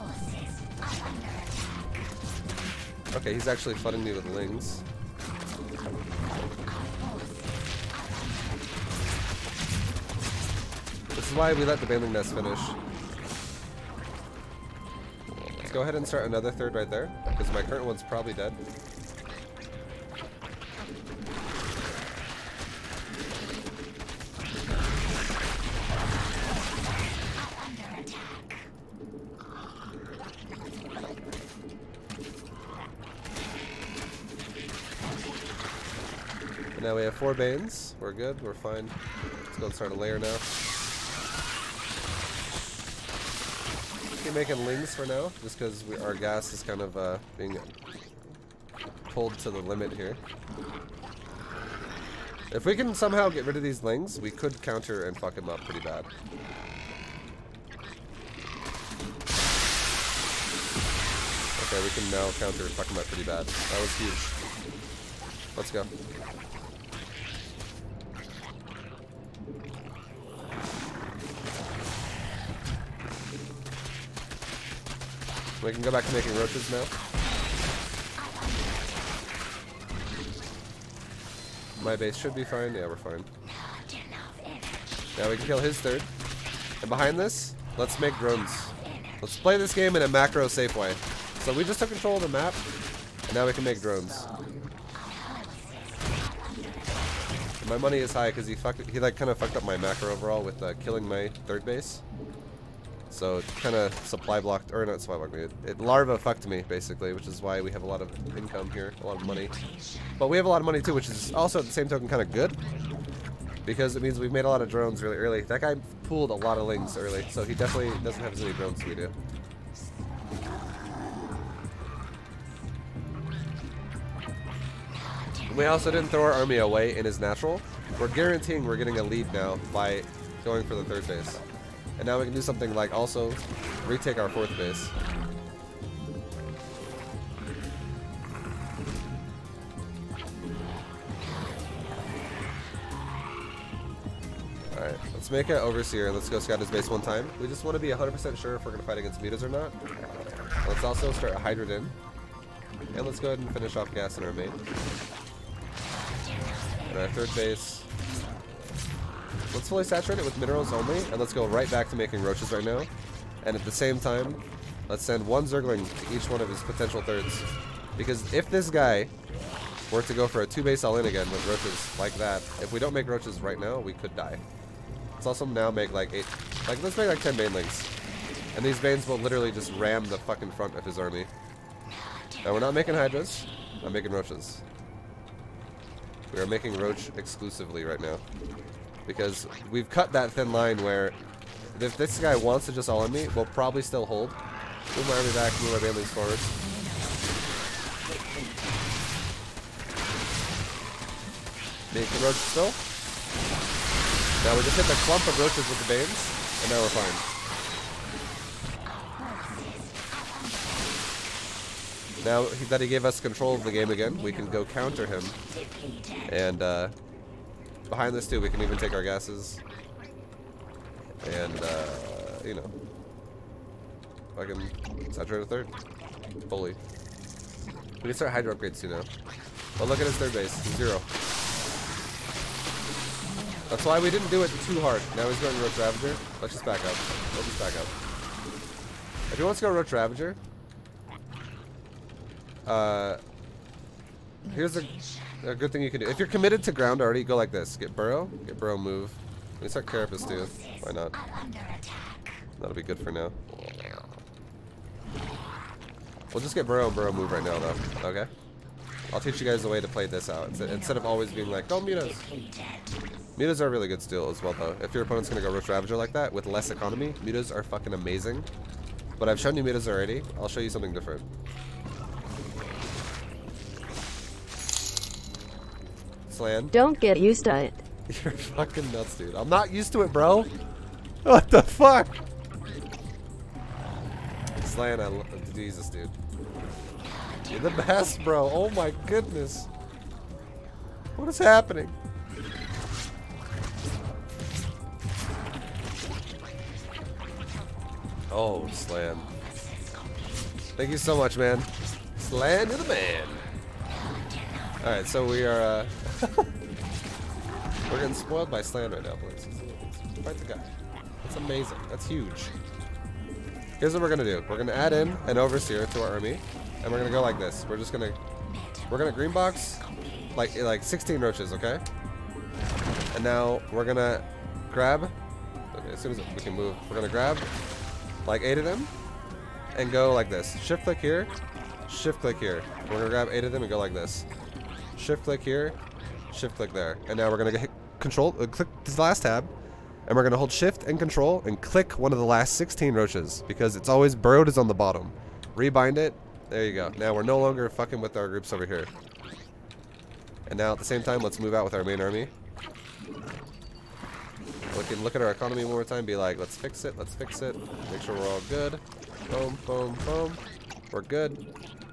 Okay, he's actually flooding me with Lings. This is why we let the Baneling Nest finish. Let's go ahead and start another 3rd right there, because my current one's probably dead. Now we have 4 Banes. We're good. We're fine. Let's go and start a layer now. Keep making Lings for now, just because our gas is kind of being pulled to the limit here. If we can somehow get rid of these Lings, we could counter and fuck him up pretty bad. Okay, we can now counter and fuck him up pretty bad. That was huge. Let's go. We can go back to making roaches now. My base should be fine. Yeah, we're fine. Now we can kill his 3rd. And behind this, let's make drones. Let's play this game in a macro safe way. So we just took control of the map, and now we can make drones. And my money is high because he like kind of fucked up my macro overall with killing my 3rd base. So it kind of supply blocked, or not supply blocked me, it larva fucked me basically, which is why we have a lot of income here, a lot of money. But we have a lot of money too, which is also at the same token kind of good, because it means we've made a lot of drones really early. That guy pooled a lot of Lings early, so he definitely doesn't have as many drones as we do. We also didn't throw our army away in his natural. We're guaranteeing we're getting a lead now by going for the 3rd base. And now we can do something like also retake our 4th base. Alright, let's make an overseer. Let's go scout his base one time. We just want to be 100% sure if we're going to fight against mutas or not. Let's also start a hydrant in. And let's go ahead and finish off gas in our main. And our 3rd base. Let's fully saturate it with minerals only, and let's go right back to making roaches right now. And at the same time, let's send 1 Zergling to each one of his potential 3rds. Because if this guy were to go for a 2 base all in again with roaches like that, if we don't make roaches right now, we could die. Let's also now make like 8, let's make like 10 banelings. And these Banes will literally just ram the fucking front of his army. Now we're not making Hydras, I'm making roaches. We are making roach exclusively right now. Because we've cut that thin line where if this guy wants to just all in me, we'll probably still hold. Move my army back, move my banelings forward. Making roaches still. Now we just hit the clump of roaches with the Banes, and now we're fine. Now that he gave us control of the game again, we can go counter him. And behind this too, we can even take our gases. And, you know, I can saturate a 3rd. Fully. We can start Hydra upgrades too now. But look at his 3rd base. 0. That's why we didn't do it too hard. Now he's going Roach Ravager. Let's just back up. Let's just back up. If he wants to go Roach Ravager, here's a good thing you can do. If you're committed to ground already, go like this. Get Burrow, move. We can start Carapace too. Why not? That'll be good for now. We'll just get Burrow and Burrow move right now though. Okay? I'll teach you guys the way to play this out. Instead of always being like, go mutas. Mutas are really good still as well though. If your opponent's gonna go Roach Ravager like that with less economy, mutas are fucking amazing. But I've shown you mutas already. I'll show you something different. Slan. Don't get used to it. You're fucking nuts, dude. I'm not used to it, bro. What the fuck? Slan, Jesus, dude. You're the best, bro. Oh my goodness. What is happening? Oh, Slan. Thank you so much, man. Slan, you're the man. Alright, so we are, we're getting spoiled by Slan right now, boys. He's quite the guy. That's amazing. That's huge. Here's what we're gonna do. We're gonna add in an Overseer to our army, and we're gonna go like this. We're gonna green box like 16 roaches, okay? And now we're gonna grab, okay, as soon as we can move, we're gonna grab like 8 of them and go like this. Shift click here, shift click here. We're gonna grab 8 of them and go like this. Shift click here, shift click there. And now we're gonna hit control, click this last tab, and we're gonna hold shift and control and click one of the last 16 roaches because it's always burrowed is on the bottom. Rebind it. There you go. Now we're no longer fucking with our groups over here. And now at the same time, let's move out with our main army. We can look at our economy one more time, be like, let's fix it, make sure we're all good. Boom, boom, boom. We're good.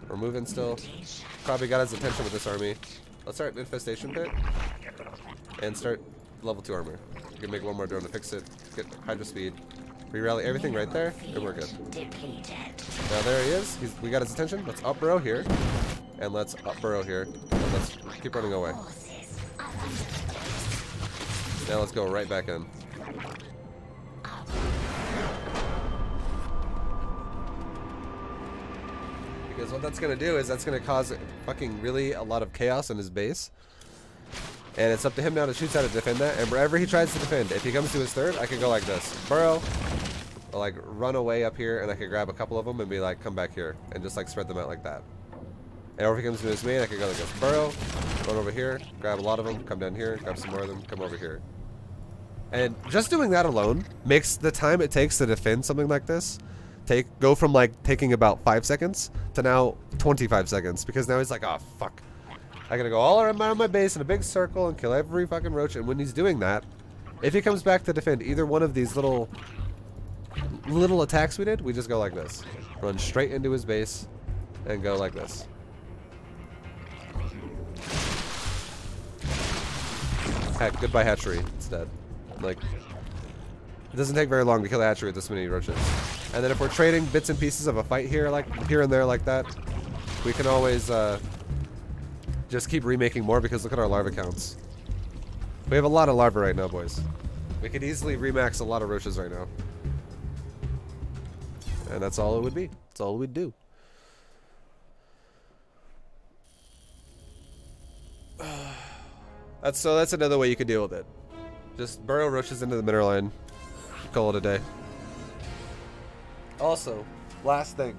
We're moving still. Probably got his attention with this army. Let's start Infestation Pit and start level 2 armor. You can make one more drone to fix it, get Hydra speed, re-rally everything right there, and we're good. Now there he is. We got his attention. Let's up Burrow here, and let's up Burrow here, and let's keep running away. Now let's go right back in. Because what that's going to do is that's going to cause fucking really a lot of chaos in his base. And it's up to him now to choose how to defend that. And wherever he tries to defend, if he comes to his third, I can go like this. Burrow, I'll like run away up here and I can grab a couple of them and be like, come back here. And just like spread them out like that. And if he comes to his main, I can go like this. Burrow, run over here, grab a lot of them, come down here, grab some more of them, come over here. And just doing that alone makes the time it takes to defend something like this go from like taking about 5 seconds to now 25 seconds. Because now he's like, oh fuck. I gotta go all around my base in a big circle and kill every fucking roach. And when he's doing that, if he comes back to defend either one of these little little attacks we did, we just go like this. Run straight into his base and go like this. Heck, goodbye hatchery. It's dead. Like, it doesn't take very long to kill a hatchery with this many roaches. And then if we're trading bits and pieces of a fight here, like here and there like that, we can always just keep remaking more because look at our larva counts. We have a lot of larvae right now, boys. We could easily remax a lot of roaches right now. And that's all it would be. That's all we'd do. That's another way you could deal with it. Just burrow roaches into the mineral line. Call it a day. Also, last thing.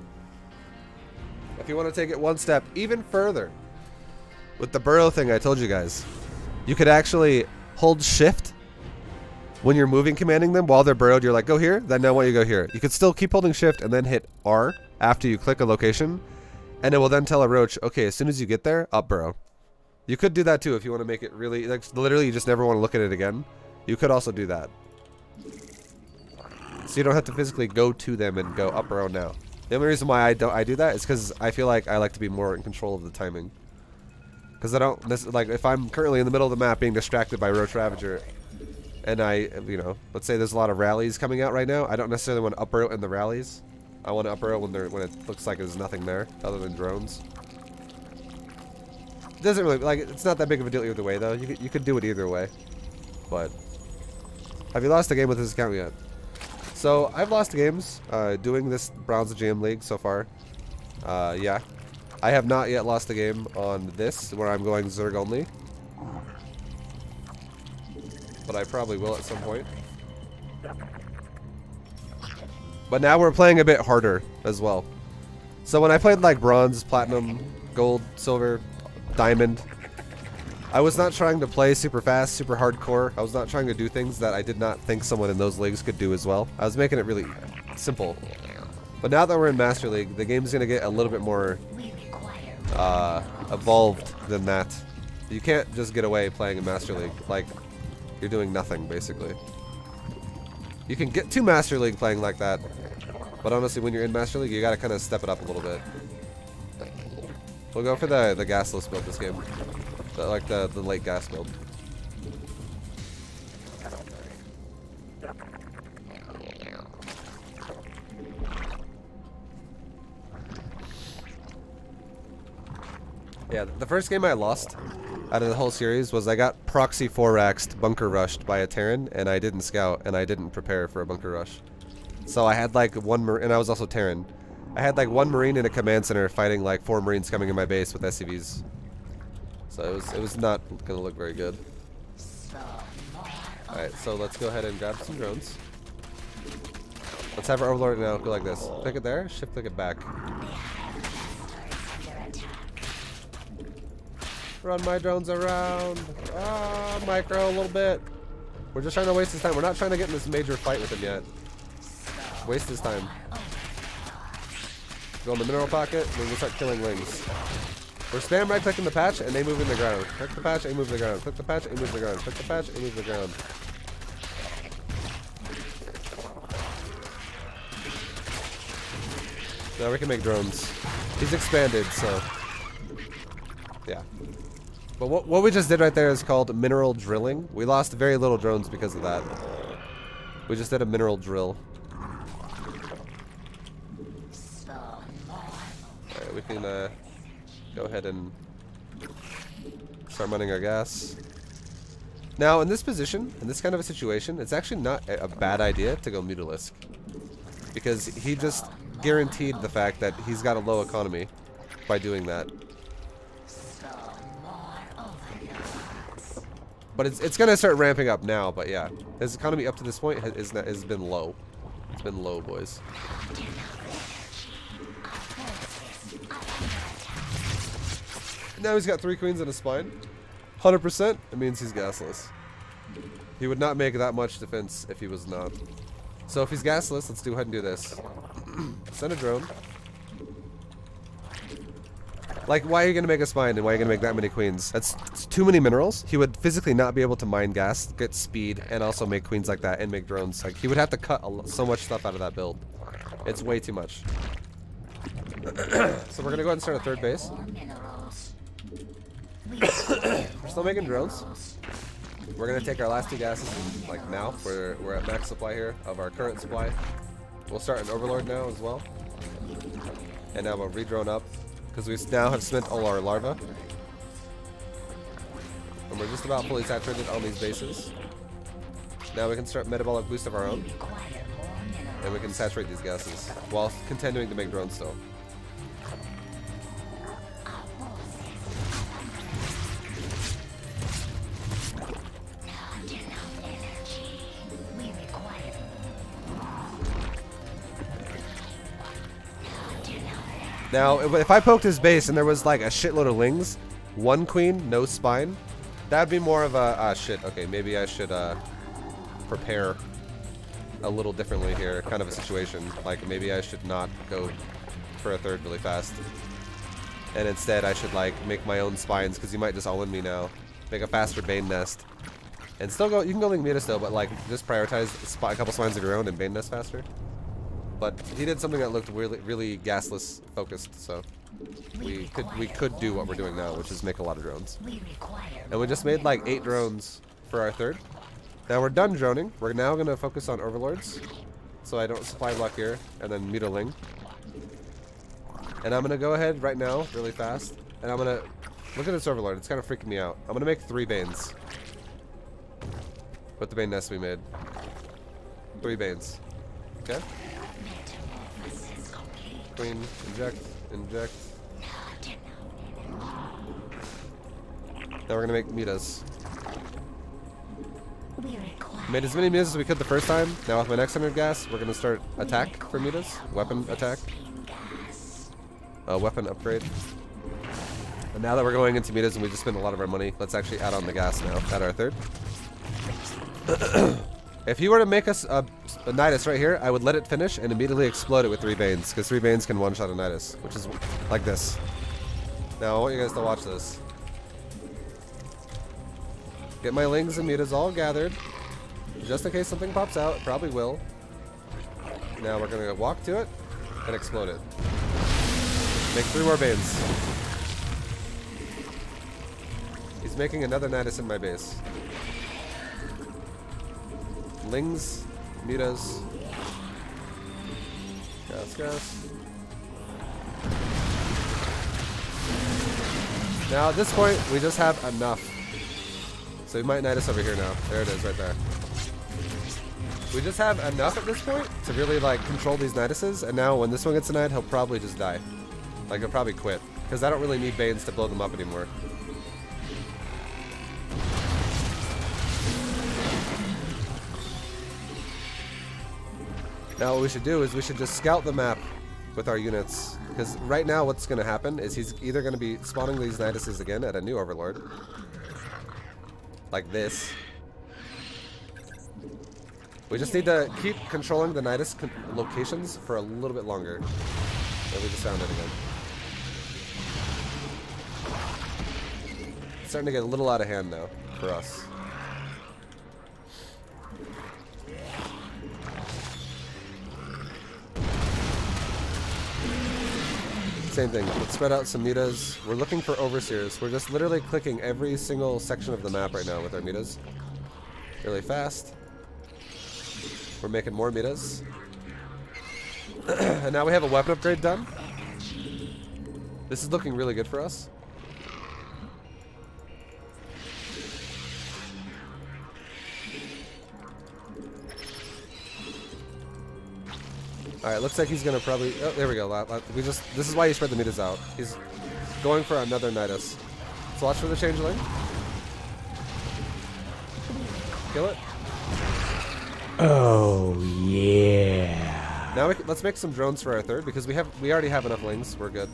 If you want to take it one step even further, with the burrow thing I told you guys, you could actually hold shift when you're moving commanding them while they're burrowed. You're like, go here, then now I want you to go here. You could still keep holding shift and then hit R after you click a location, and it will then tell a roach, okay, as soon as you get there, up burrow. You could do that too if you want to make it really, like, literally you just never want to look at it again. You could also do that. So you don't have to physically go to them and go up burrow now. The only reason why I do that is because I feel like I like to be more in control of the timing. Because I don't, like, if I'm currently in the middle of the map being distracted by Roach Ravager, and you know, let's say there's a lot of rallies coming out right now, I don't necessarily want to up burrow in the rallies. I want to up burrow when it looks like there's nothing there other than drones. It doesn't really, like, it's not that big of a deal either way though. You could do it either way. But have you lost a game with this account yet? So I've lost games doing this Bronze GM League so far. Yeah. I have not yet lost a game on this where I'm going Zerg only. But I probably will at some point. But now we're playing a bit harder as well. So when I played like Bronze, Platinum, Gold, Silver, Diamond, I was not trying to play super fast, super hardcore. I was not trying to do things that I did not think someone in those leagues could do as well. I was making it really simple. But now that we're in Master League, the game's going to get a little bit more evolved than that. You can't just get away playing in Master League. Like, you're doing nothing, basically. You can get to Master League playing like that. But honestly, when you're in Master League, you got to kind of step it up a little bit. We'll go for the gasless build this game. Like the late gas build. Yeah, the first game I lost out of the whole series was I got proxy 4-axed bunker rushed by a Terran, and I didn't scout, and I didn't prepare for a bunker rush. So I had like one Marine, and I was also Terran. I had like one Marine in a command center fighting like 4 Marines coming in my base with SCVs. So it was not gonna look very good. Alright, so let's go ahead and grab some drones. Let's have our overlord now go like this. Click it there, shift click it back. Run my drones around. Ah, micro a little bit. We're just trying to waste his time. We're not trying to get in this major fight with him yet. Waste his time. Go in the mineral pocket, and then we'll start killing lings. We're spam right clicking the patch, and they move in the ground. Click the patch, and move the ground. Click the patch, and move the ground. Click the patch, and move the ground. Now we can make drones. He's expanded, so yeah. But what we just did right there is called mineral drilling. We lost very little drones because of that. We just did a mineral drill. Alright, we can go ahead and start running our gas. Now, in this position, in this kind of a situation, it's actually not a bad idea to go Mutalisk. Because he just guaranteed the fact that he's got a low economy by doing that. But it's going to start ramping up now, but yeah. His economy up to this point has been low. It's been low, boys. Now he's got 3 queens and a spine. 100%, it means he's gasless. He would not make that much defense if he was not. So if he's gasless, let's go ahead and do this. Send a drone. Like, why are you gonna make a spine and why are you gonna make that many queens? That's too many minerals. He would physically not be able to mine gas, get speed, and also make queens like that and make drones. Like, he would have to cut so much stuff out of that build. It's way too much. So we're gonna go ahead and start a third base. We're still making drones. We're gonna take our last 2 gases, like now. We're at max supply here of our current supply. We'll start an overlord now as well. And now we'll re-drone up, because we now have spent all our larvae. And we're just about fully saturated on these bases. Now we can start metabolic boost of our own. And we can saturate these gases, while continuing to make drones still. Now, if I poked his base and there was like a shitload of lings, 1 queen, no spine, that'd be more of a, shit, okay, maybe I should, prepare a little differently here, kind of a situation. Like, maybe I should not go for a third really fast. And instead, I should, like, make my own spines, because he might just all-in me now. Make a faster Bane Nest. And still go, you can go Link Meta still, but, like, just prioritize a couple spines of your own and Bane Nest faster. But he did something that looked really, really gasless focused, so we could do what we're doing now, which is make a lot of drones. And we just made like 8 drones for our third. Now we're done droning. We're now gonna focus on overlords, so I don't supply block here, and then Mutaling. And I'm gonna go ahead right now, really fast, and I'm gonna look at this overlord. It's kind of freaking me out. I'm gonna make 3 Banes with the Bane Nest we made. 3 Banes. Okay. Queen, inject, inject. Now we're gonna make Mitas. Made as many Mitas as we could the first time. Now with my next 100 gas, we're gonna start attack for Mitas. Weapon attack. Weapon upgrade. And now that we're going into Mitas and we just spent a lot of our money, let's actually add on the gas now at our third. If he were to make us a Nidus right here, I would let it finish and immediately explode it with 3 Banes, because 3 Banes can one-shot a Nidus, which is like this. Now I want you guys to watch this. Get my Lings and Mutas all gathered, just in case something pops out. It probably will. Now we're gonna walk to it and explode it. Make 3 more Banes. He's making another Nidus in my base. Lings, Mutas, gas. Now at this point, we just have enough. So we might Nidus over here now. There it is, right there. We just have enough at this point to really like control these Niduses, and now when this one gets a Nide, he'll probably just die. Like he'll probably quit, because I don't really need Banes to blow them up anymore. Now what we should do is we should just scout the map with our units, because right now what's going to happen is he's either going to be spawning these Niduses again at a new Overlord, like this. We just need to keep controlling the Nidus locations for a little bit longer. And we just found it again. It's starting to get a little out of hand now for us. Same thing. Let's spread out some Mutas. We're looking for Overseers. We're just literally clicking every single section of the map right now with our Mutas. Really fast. We're making more Mutas. And now we have a weapon upgrade done. This is looking really good for us. Alright, looks like he's gonna probably... Oh, there we go. This is why you spread the Mutas out. He's going for another Nidus. So watch for the Changeling. Kill it. Oh, yeah. Now let's make some drones for our third, because we already have enough Lings. We're good.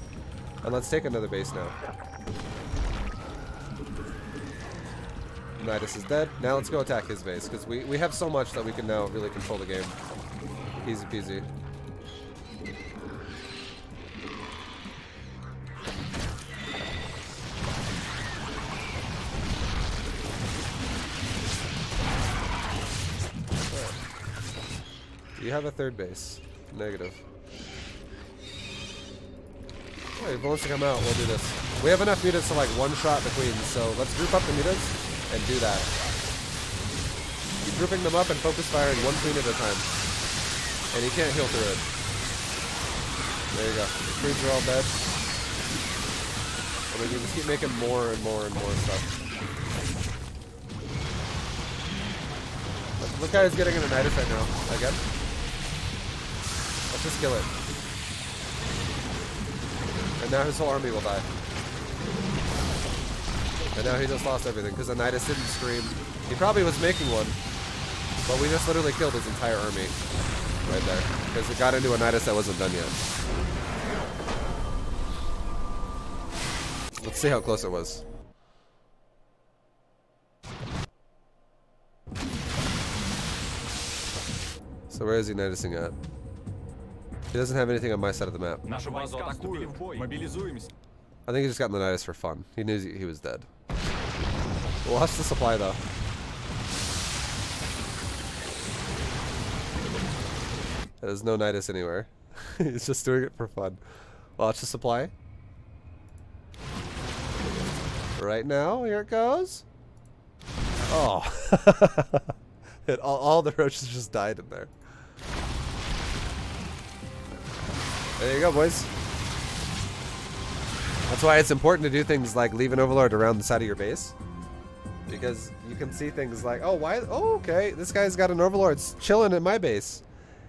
And let's take another base now. Nidus is dead. Now let's go attack his base, because we have so much that we can now really control the game. Easy peasy. You have a third base. Negative. Oh, if he wants to come out, we'll do this. We have enough mutas to like one-shot the queens, so let's group up the mutas and do that. Keep grouping them up and focus firing one queen at a time. And he can't heal through it. There you go. The queens are all dead. And we can just keep making more and more and more stuff. Look how he's getting an Unitas right now. Again. Let's just kill it. And now his whole army will die. And now he just lost everything because Unitas didn't scream. He probably was making one. But we just literally killed his entire army. Right there. Because it got into a Unitas that wasn't done yet. Let's see how close it was. So where is he noticing at? He doesn't have anything on my side of the map. I think he just got the Unitas for fun. He knew he was dead. We'll watch the supply though. There's no Unitas anywhere. He's just doing it for fun. Watch the supply. Right now, here it goes. Oh. all the roaches just died in there. There you go, boys. That's why it's important to do things like leave an overlord around the side of your base. Because you can see things like, oh, why? Oh, okay. This guy's got an overlord chilling at my base.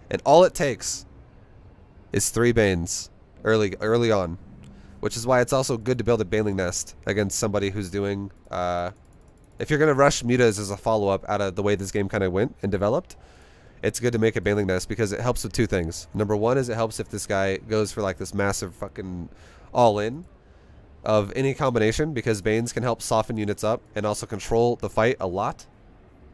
And all it takes is 3 Banes early on. Which is why it's also good to build a Baneling Nest against somebody who's doing... if you're going to rush mutas as a follow-up out of the way this game kind of went and developed, it's good to make a Baneling Nest because it helps with 2 things. Number 1 is it helps if this guy goes for like this massive fucking all-in of any combination, because Banes can help soften units up and also control the fight a lot.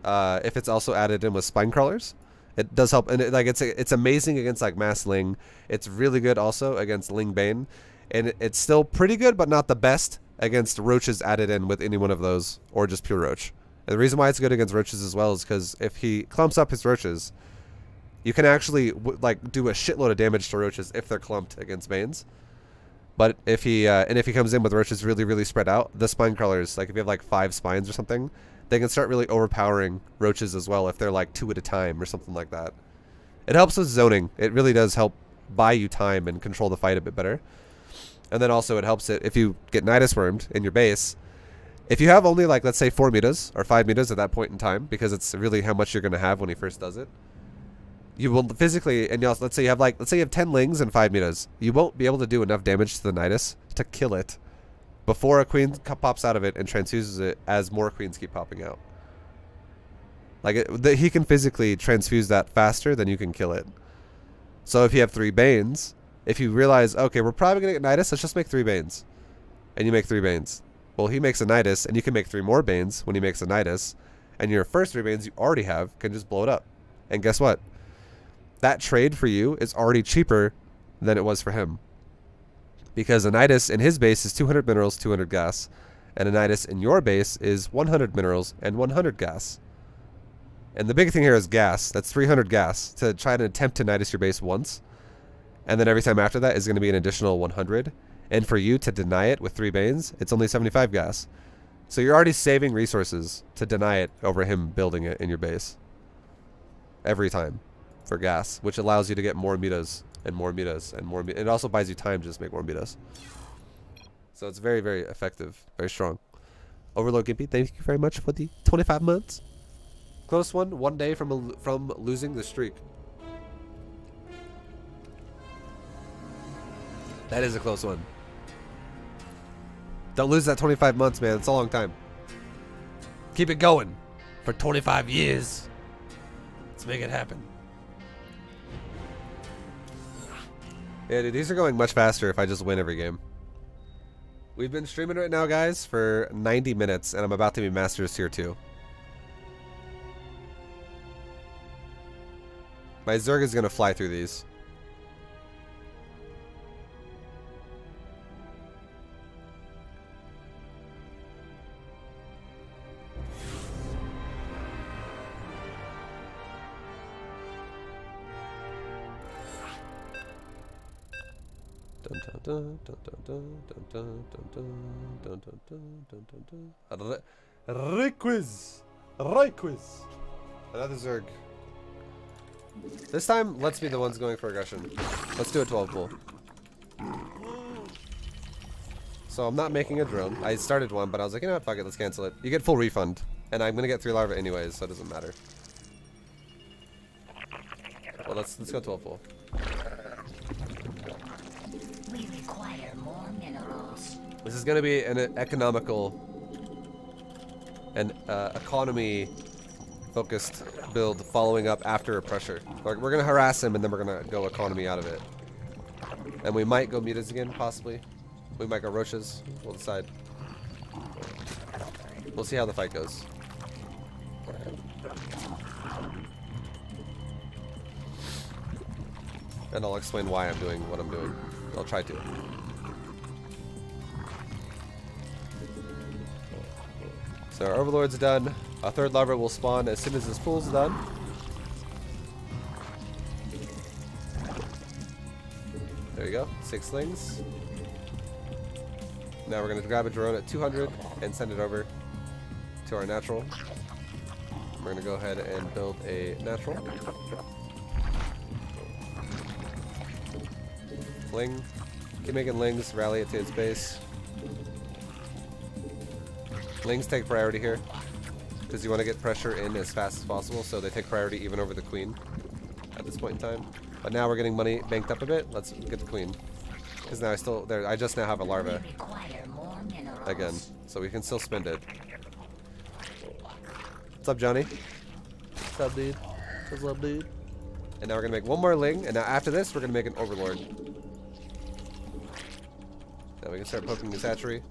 If it's also added in with Spine Crawlers, it does help. And it's amazing against like Mass Ling. It's really good also against Ling Bane. And it's still pretty good, but not the best against roaches added in with any one of those, or just pure roach. And the reason why it's good against roaches as well is because if he clumps up his roaches, you can actually like do a shitload of damage to roaches if they're clumped against Banes. But if he comes in with roaches really spread out, the spine crawlers, like if you have like 5 spines or something, they can start really overpowering roaches as well if they're like 2 at a time or something like that. It helps with zoning. It really does help buy you time and control the fight a bit better. And then also it helps it if you get Nidus wormed in your base. If you have only like, let's say 4 mutas or 5 mutas at that point in time, because it's really how much you're going to have when he first does it, you will physically, and you also, let's say you have 10 lings and 5 mutas, you won't be able to do enough damage to the Nidus to kill it before a queen pops out of it and transfuses it as more queens keep popping out. Like he can physically transfuse that faster than you can kill it. So if you have 3 Banes, if you realize, okay, we're probably going to get Nidus, let's just make 3 Banes. And you make 3 Banes. Well, he makes a Nidus, and you can make 3 more Banes when he makes a Nidus. And your first 3 Banes you already have can just blow it up. And guess what? That trade for you is already cheaper than it was for him. Because a Nidus in his base is 200 minerals, 200 gas. And a Nidus in your base is 100 minerals and 100 gas. And the big thing here is gas. That's 300 gas to try to attempt to Nidus your base once. And then every time after that is going to be an additional 100. And for you to deny it with 3 Banes, it's only 75 gas. So you're already saving resources to deny it over him building it in your base. Every time. For gas. Which allows you to get more mutas and more mutas and more mutas. It also buys you time to just make more mutas. So it's very, very effective. Very strong. Overlord Gimpy, thank you very much for the 25 months. Close one. 1 day from losing the streak. That is a close one. Don't lose that 25 months, man. It's a long time. Keep it going for 25 years. Let's make it happen. Yeah, dude, these are going much faster if I just win every game. We've been streaming right now, guys, for 90 minutes, and I'm about to be Masters Tier 2. My Zerg is going to fly through these. Rayquiz! Rayquiz! Another Zerg. This time, let's be the ones going for aggression. Let's do a 12 pull. So I'm not making a drone. I started one, but I was like, you know what, fuck it, let's cancel it. You get full refund. And I'm gonna get 3 larvae anyways, so it doesn't matter. Well, let's go 12 pull. We require more minerals. This is gonna be an economical and economy focused build following up after a pressure. Like, we're gonna harass him and then we're gonna go economy out of it. And we might go mutas again, possibly. We might go roaches. We'll decide. We'll see how the fight goes. And I'll explain why I'm doing what I'm doing. I'll try to. So our overlord's done. Our 3rd larva will spawn as soon as this pool's done. There you go, 6 slings. Now we're going to grab a drone at 200 and send it over to our natural. We're going to go ahead and build a natural. Ling. Keep making lings, rally it to its base. Lings take priority here because you want to get pressure in as fast as possible, so they take priority even over the queen at this point in time. But now we're getting money banked up a bit. Let's get the queen. Because now I just now have a larva again, so we can still spend it. What's up, Johnny? What's up, dude? What's up, dude? And now we're gonna make 1 more ling, and now after this, we're gonna make an overlord. Now we can start poking his hatchery.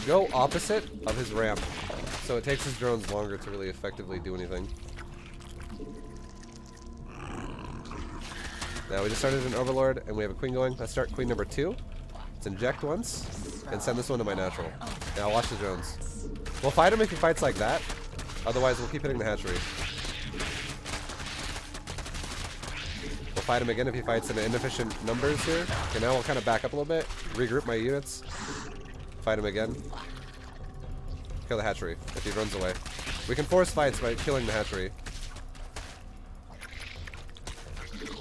Go opposite of his ramp, so it takes his drones longer to really effectively do anything. Now we just started an overlord and we have a queen going. Let's start queen number 2. Let's inject once and send this one to my natural. Now watch the drones. We'll fight him if he fights like that. Otherwise we'll keep hitting the hatchery. We'll fight him again if he fights in inefficient numbers here. Okay, now we'll kind of back up a little bit. Regroup my units. Fight him again. Kill the hatchery if he runs away. We can force fights by killing the hatchery.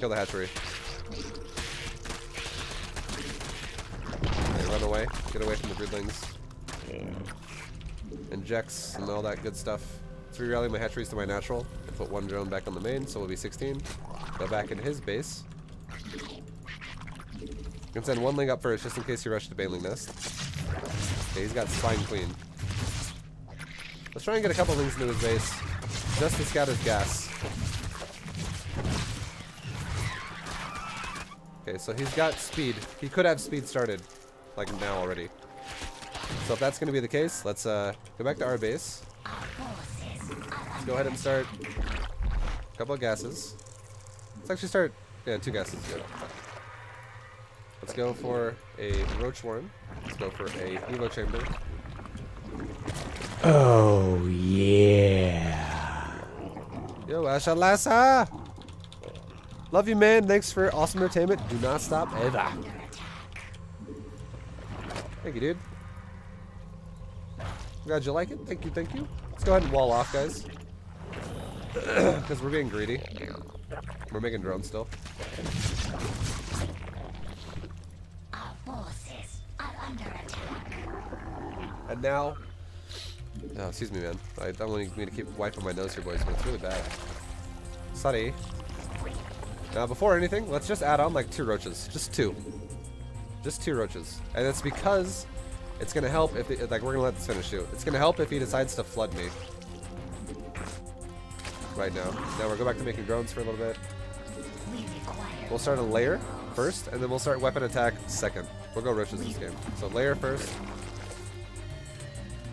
Kill the hatchery. Okay, run away. Get away from the broodlings. Injects and all that good stuff. Let's re-rally my hatcheries to my natural and put 1 drone back on the main, so we'll be 16. Go back into his base. You can send 1 ling up first just in case you rush the baneling nest. Okay, he's got spine queen. Let's try and get a couple lings into his base just to scout his gas. Okay, so he's got speed. He could have speed started, like now already. So if that's going to be the case, let's go back to our base. Let's go ahead and start a couple of gases. Let's actually start, yeah, 2 gases. Good. Let's go for a roach worm. Let's go for a Evo chamber. Oh, yeah. Yo, Ashalasa! Love you, man. Thanks for awesome entertainment. Do not stop ever. Thank you, dude. Glad you like it. Thank you, thank you. Let's go ahead and wall off, guys. Because we're being greedy. We're making drones still. Our forces are under attack. And now... Oh, excuse me, man. I don't want me to keep wiping my nose here, boys, but it's really bad. Sorry. Now, before anything, let's just add on like 2 roaches. Just 2. Just 2 roaches. And it's because it's going to help if, like, we're going to let this finish too. It's going to help if he decides to flood me. Right now. Now we'll go back to making drones for a little bit. We'll start a layer first, and then we'll start weapon attack second. We'll go roaches this game. So layer first.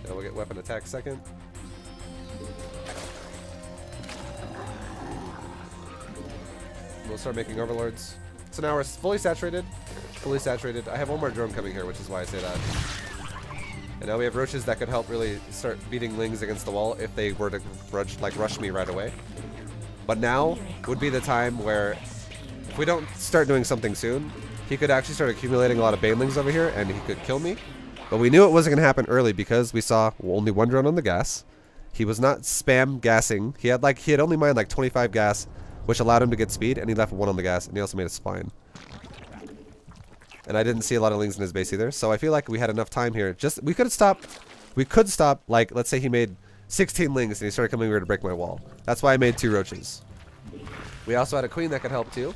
Then we'll get weapon attack second. We'll start making overlords. So now we're fully saturated. Fully saturated. I have 1 more drone coming here, which is why I say that. And now we have roaches that could help really start beating lings against the wall if they were to rush me right away. But now would be the time where if we don't start doing something soon, he could actually start accumulating a lot of banelings over here, and he could kill me. But we knew it wasn't going to happen early because we saw only one drone on the gas. He was not spam gassing. He had only mined like 25 gas, which allowed him to get speed, and he left one on the gas, and he also made a spline. And I didn't see a lot of lings in his base either, so I feel like we had enough time here. We could stop, like, let's say he made 16 lings and he started coming here to break my wall. That's why I made 2 roaches. We also had a queen that could help too,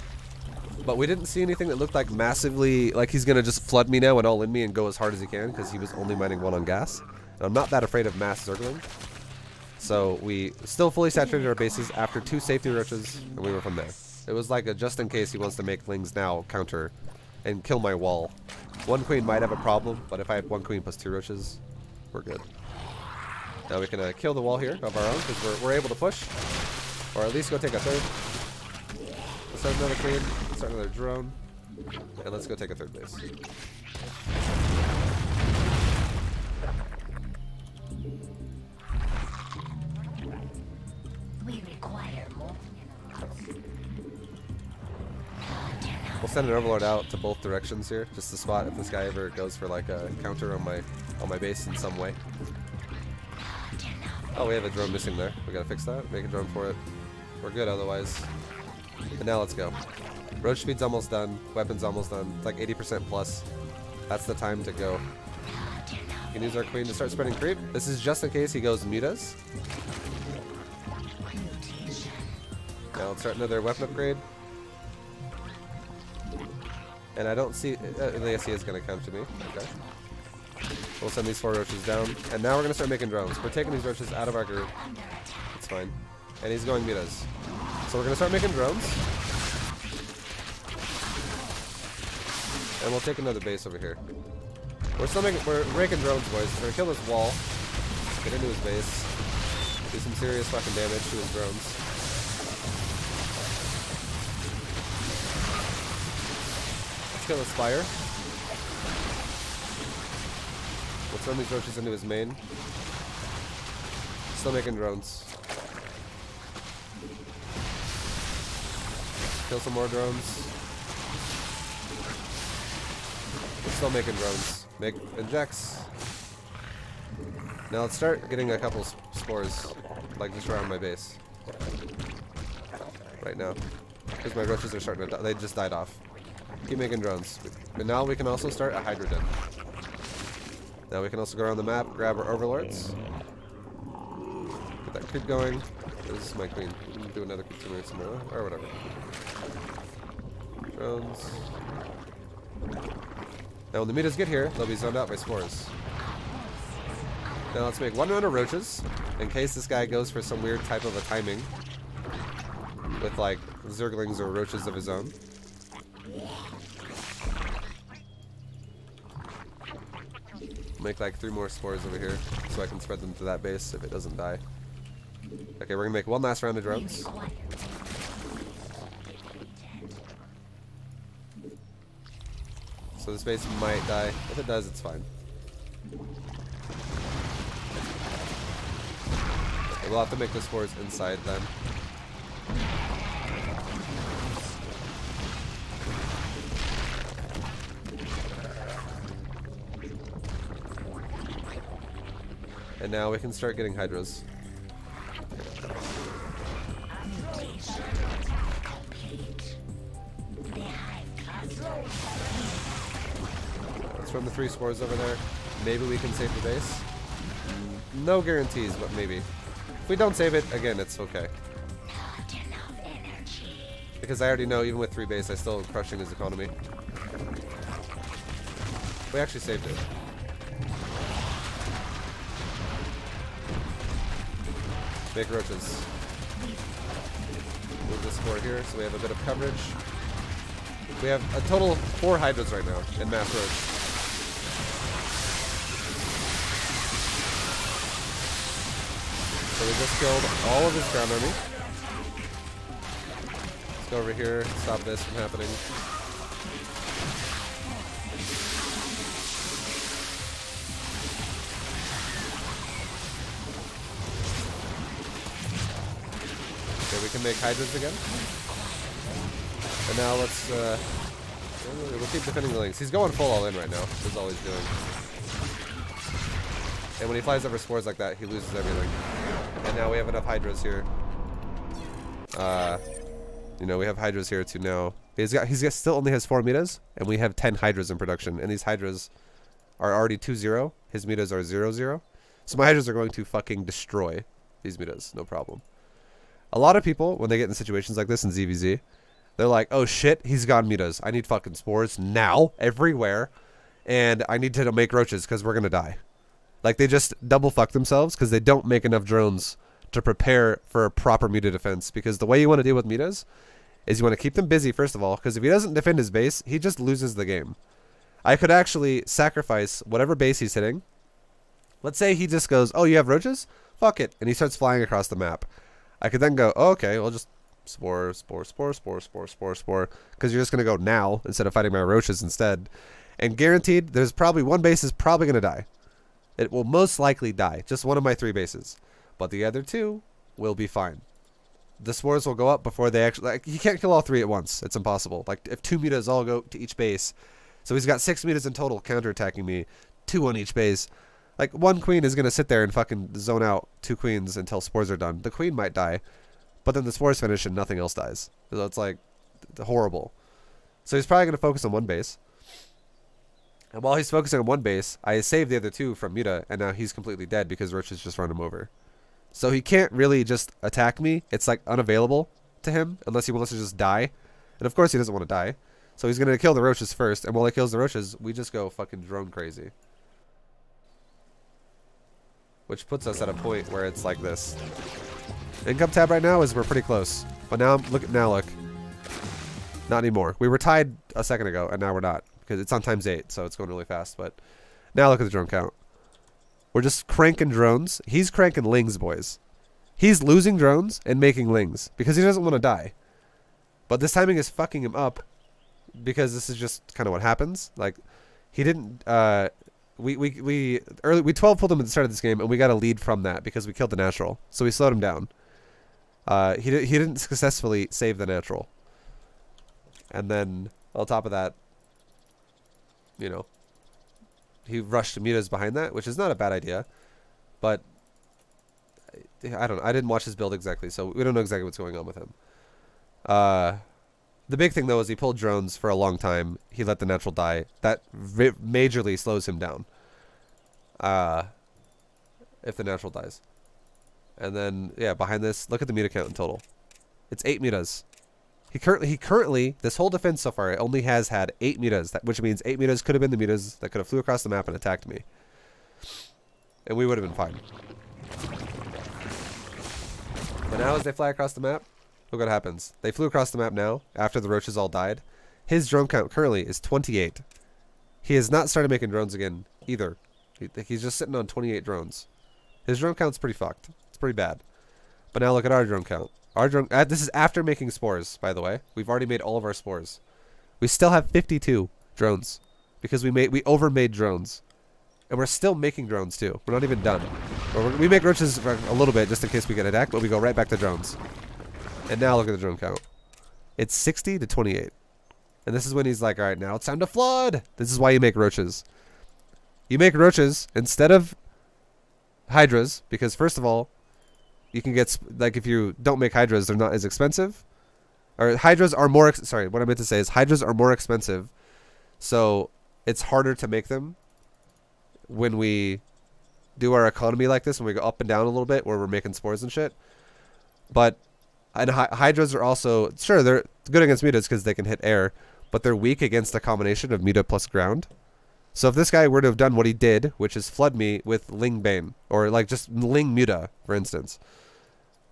but we didn't see anything that looked like massively, like he's gonna just flood me now and all in me and go as hard as he can, because he was only mining 1 on gas. And I'm not that afraid of mass zergling. So we still fully saturated our bases after 2 safety roaches, and we were from there. It was like a just in case he wants to make lings now counter and kill my wall. 1 queen might have a problem, but if I have 1 queen plus 2 roaches, we're good. Now we can kill the wall here of our own, because we're able to push, or at least go take a 3rd. Let's start another queen, start another drone, and let's go take a 3rd base. We require more minerals. We'll send an overlord out to both directions here, just to spot if this guy ever goes for like a counter on my base in some way. Oh, we have a drone missing there. We gotta fix that. Make a drone for it. We're good otherwise. And now let's go. Roach speed's almost done. Weapon's almost done. It's like 80% plus. That's the time to go. We can use our queen to start spreading creep. This is just in case he goes mutas. Now let's start another weapon upgrade. And I don't see... the SE is going to come to me. Okay. We'll send these 4 roaches down. And now we're going to start making drones. We're taking these roaches out of our group. It's fine. And he's going mutas. So we're going to start making drones. And we'll take another base over here. We're raking drones, boys. We're going to kill this wall. Get into his base. Do some serious fucking damage to his drones. Kill the spire. Let's run these roaches into his main. Still making drones. Kill some more drones. We're still making drones. Make injects. Now let's start getting a couple spores, like just around my base. Right now. Because my roaches are starting to die. They just died off. Keep making drones. But now we can also start a Hydra den. Now we can also go around the map, grab our overlords. Get that creep going. This is my queen. We can do another creep somewhere, or whatever. Drones. Now when the mutas get here, they'll be zoned out by spores. Now let's make 1 round of roaches, in case this guy goes for some weird type of a timing. With like zerglings or roaches of his own. Make like 3 more spores over here so I can spread them to that base if it doesn't die. Okay, we're gonna make 1 last round of drones. So this base might die. If it does, it's fine. Okay, we'll have to make the spores inside then. And now we can start getting hydras. Let's run the 3 spores over there. Maybe we can save the base. No guarantees, but maybe. If we don't save it, again, it's okay. Because I already know, even with 3 base, I still am crushing his economy. We actually saved it. Make roaches. Move this spore here so we have a bit of coverage. We have a total of 4 hydras right now in mass roach. So we just killed all of his ground army. Let's go over here, stop this from happening. Okay, we can make hydras again. And now let's, we'll keep defending the links. He's going full all in right now. That's all he's doing. And when he flies over spores like that, he loses everything. And now we have enough hydras here. You know, we have hydras here too now. He's still only has 4 metas, and we have 10 hydras in production. And these hydras are already 2-0. His metas are 0-0. So my hydras are going to fucking destroy these metas, no problem. A lot of people, when they get in situations like this in ZVZ, they're like, oh shit, he's gone metas. I need fucking spores now, everywhere. And I need to make roaches because we're going to die. Like, they just double fuck themselves because they don't make enough drones to prepare for a proper meta defense. Because the way you want to deal with metas is you want to keep them busy, first of all, because if he doesn't defend his base, he just loses the game. I could actually sacrifice whatever base he's hitting. Let's say he just goes, oh, you have roaches? Fuck it. And he starts flying across the map. I could then go, oh, okay, well, just spore, spore, spore, spore, spore, spore, spore. Because you're just going to go now instead of fighting my roaches instead. And guaranteed, there's probably one base is probably going to die. It will most likely die. Just one of my 3 bases. But the other 2 will be fine. The spores will go up before they actually... Like, you can't kill all 3 at once. It's impossible. Like, if 2 metas all go to each base... So he's got 6 metas in total counterattacking me. 2 on each base. Like, 1 queen is going to sit there and fucking zone out 2 queens until spores are done. The queen might die. But then the spores finish and nothing else dies. So it's like... horrible. So he's probably going to focus on 1 base. And while he's focusing on 1 base, I saved the other 2 from Muta, and now he's completely dead because roaches just run him over. So he can't really just attack me. It's like unavailable to him unless he wants to just die. And of course he doesn't want to die. So he's going to kill the roaches first, and while he kills the roaches, we just go fucking drone crazy. Which puts us at a point where it's like this. Income tab right now is we're pretty close. But now look. Not anymore. We were tied a second ago, and now we're not. Because it's on ×8, so it's going really fast. But now look at the drone count. We're just cranking drones. He's cranking lings, boys. He's losing drones and making lings because he doesn't want to die. But this timing is fucking him up because this is just kind of what happens. Like, he didn't. We 12 pulled him at the start of this game, and we got a lead from that because we killed the natural. So we slowed him down. He didn't successfully save the natural. And then on top of that, you know, he rushed mutas behind that, which is not a bad idea, but I don't know. I didn't watch his build exactly, so we don't know exactly what's going on with him. The big thing though is he pulled drones for a long time. He let the natural die. That majorly slows him down. If the natural dies, and then yeah, behind this, look at the meta count in total. It's 8 metas. He currently, this whole defense so far, only has had 8 metas, which means 8 metas could have been the metas that could have flew across the map and attacked me. And we would have been fine. But now as they fly across the map, look what happens. They flew across the map now, after the roaches all died. His drone count currently is 28. He has not started making drones again, either. He's just sitting on 28 drones. His drone count's pretty fucked. It's pretty bad. But now look at our drone count. Our drone, this is after making spores, by the way. We've already made all of our spores. We still have 52 drones because we overmade drones, and we're still making drones too. We're not even done. We make roaches for a little bit just in case we get attacked, but we go right back to drones. And now look at the drone count. It's 60 to 28, and this is when he's like, "All right, now it's time to flood." This is why you make roaches. You make roaches instead of hydras because first of all, you can get, like, if you don't make hydras, they're not as expensive. Or hydras are more, sorry, what I meant to say is hydras are more expensive. So it's harder to make them when we do our economy like this, when we go up and down a little bit, where we're making spores and shit. But and hydras are also, sure, they're good against mutas because they can hit air, but they're weak against a combination of muta plus ground. So if this guy were to have done what he did, which is flood me with Ling Bane, or like just Ling Muta, for instance.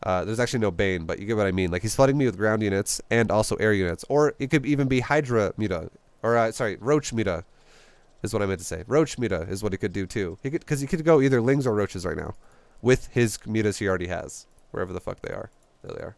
There's actually no Bane, but you get what I mean. Like, he's flooding me with ground units and also air units. Or it could even be Hydra Muta. Or, sorry, Roach Muta is what I meant to say. Roach Muta is what he could do too. Because he could go either Lings or Roaches right now. With his mutas he already has. Wherever the fuck they are. There they are.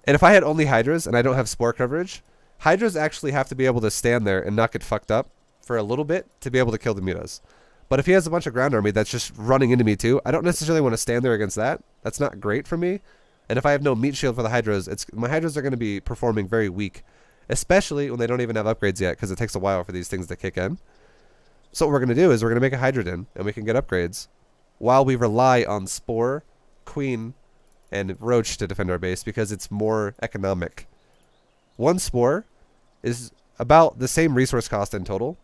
And if I had only Hydras and I don't have Spore coverage, Hydras actually have to be able to stand there and not get fucked up for a little bit to be able to kill the mutas. But if he has a bunch of ground army that's just running into me too, I don't necessarily want to stand there against that. That's not great for me. And if I have no meat shield for the Hydras, my Hydras are going to be performing very weak. Especially when they don't even have upgrades yet, because it takes a while for these things to kick in. So what we're going to do is we're going to make a Hydrodin, and we can get upgrades, while we rely on Spore, Queen, and Roach to defend our base, because it's more economic. One Spore is about the same resource cost in total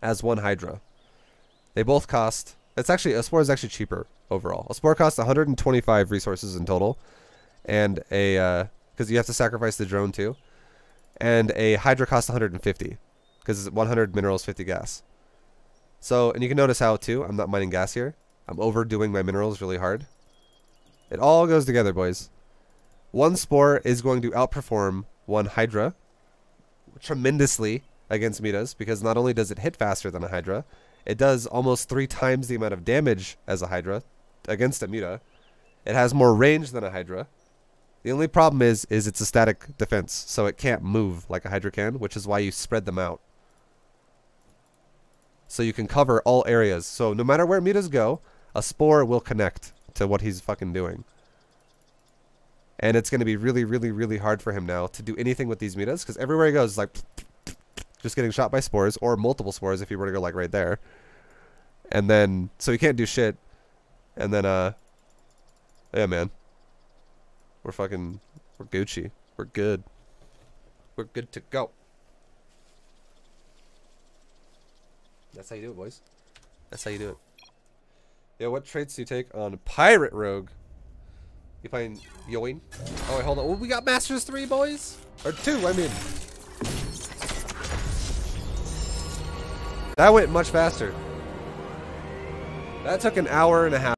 as one Hydra. They both cost... a Spore is actually cheaper overall. A Spore costs 125 resources in total, and because you have to sacrifice the drone too. And a Hydra costs 150, because it's 100 minerals, 50 gas. So, and you can notice how, too, I'm not mining gas here. I'm overdoing my minerals really hard. It all goes together, boys. One Spore is going to outperform one Hydra tremendously against Mitas, because not only does it hit faster than a Hydra, it does almost 3 times the amount of damage as a Hydra against a Mita. It has more range than a Hydra. The only problem is it's a static defense, so it can't move like a Hydra can, which is why you spread them out. So you can cover all areas. So no matter where Mitas go, a Spore will connect to what he's fucking doing. And it's going to be really, really, really hard for him now to do anything with these Mitas, because everywhere he goes is like just getting shot by Spores, or multiple Spores if he were to go like right there. And then, so he can't do shit. And then, yeah, man. We're Gucci. We're good. We're good to go. That's how you do it, boys. That's how you do it. Yeah, what traits do you take on Pirate Rogue? You playing Yoin? Oh, wait, hold on. Oh, we got Masters 3, boys! Or 2, I mean. That went much faster. That took an hour and a half.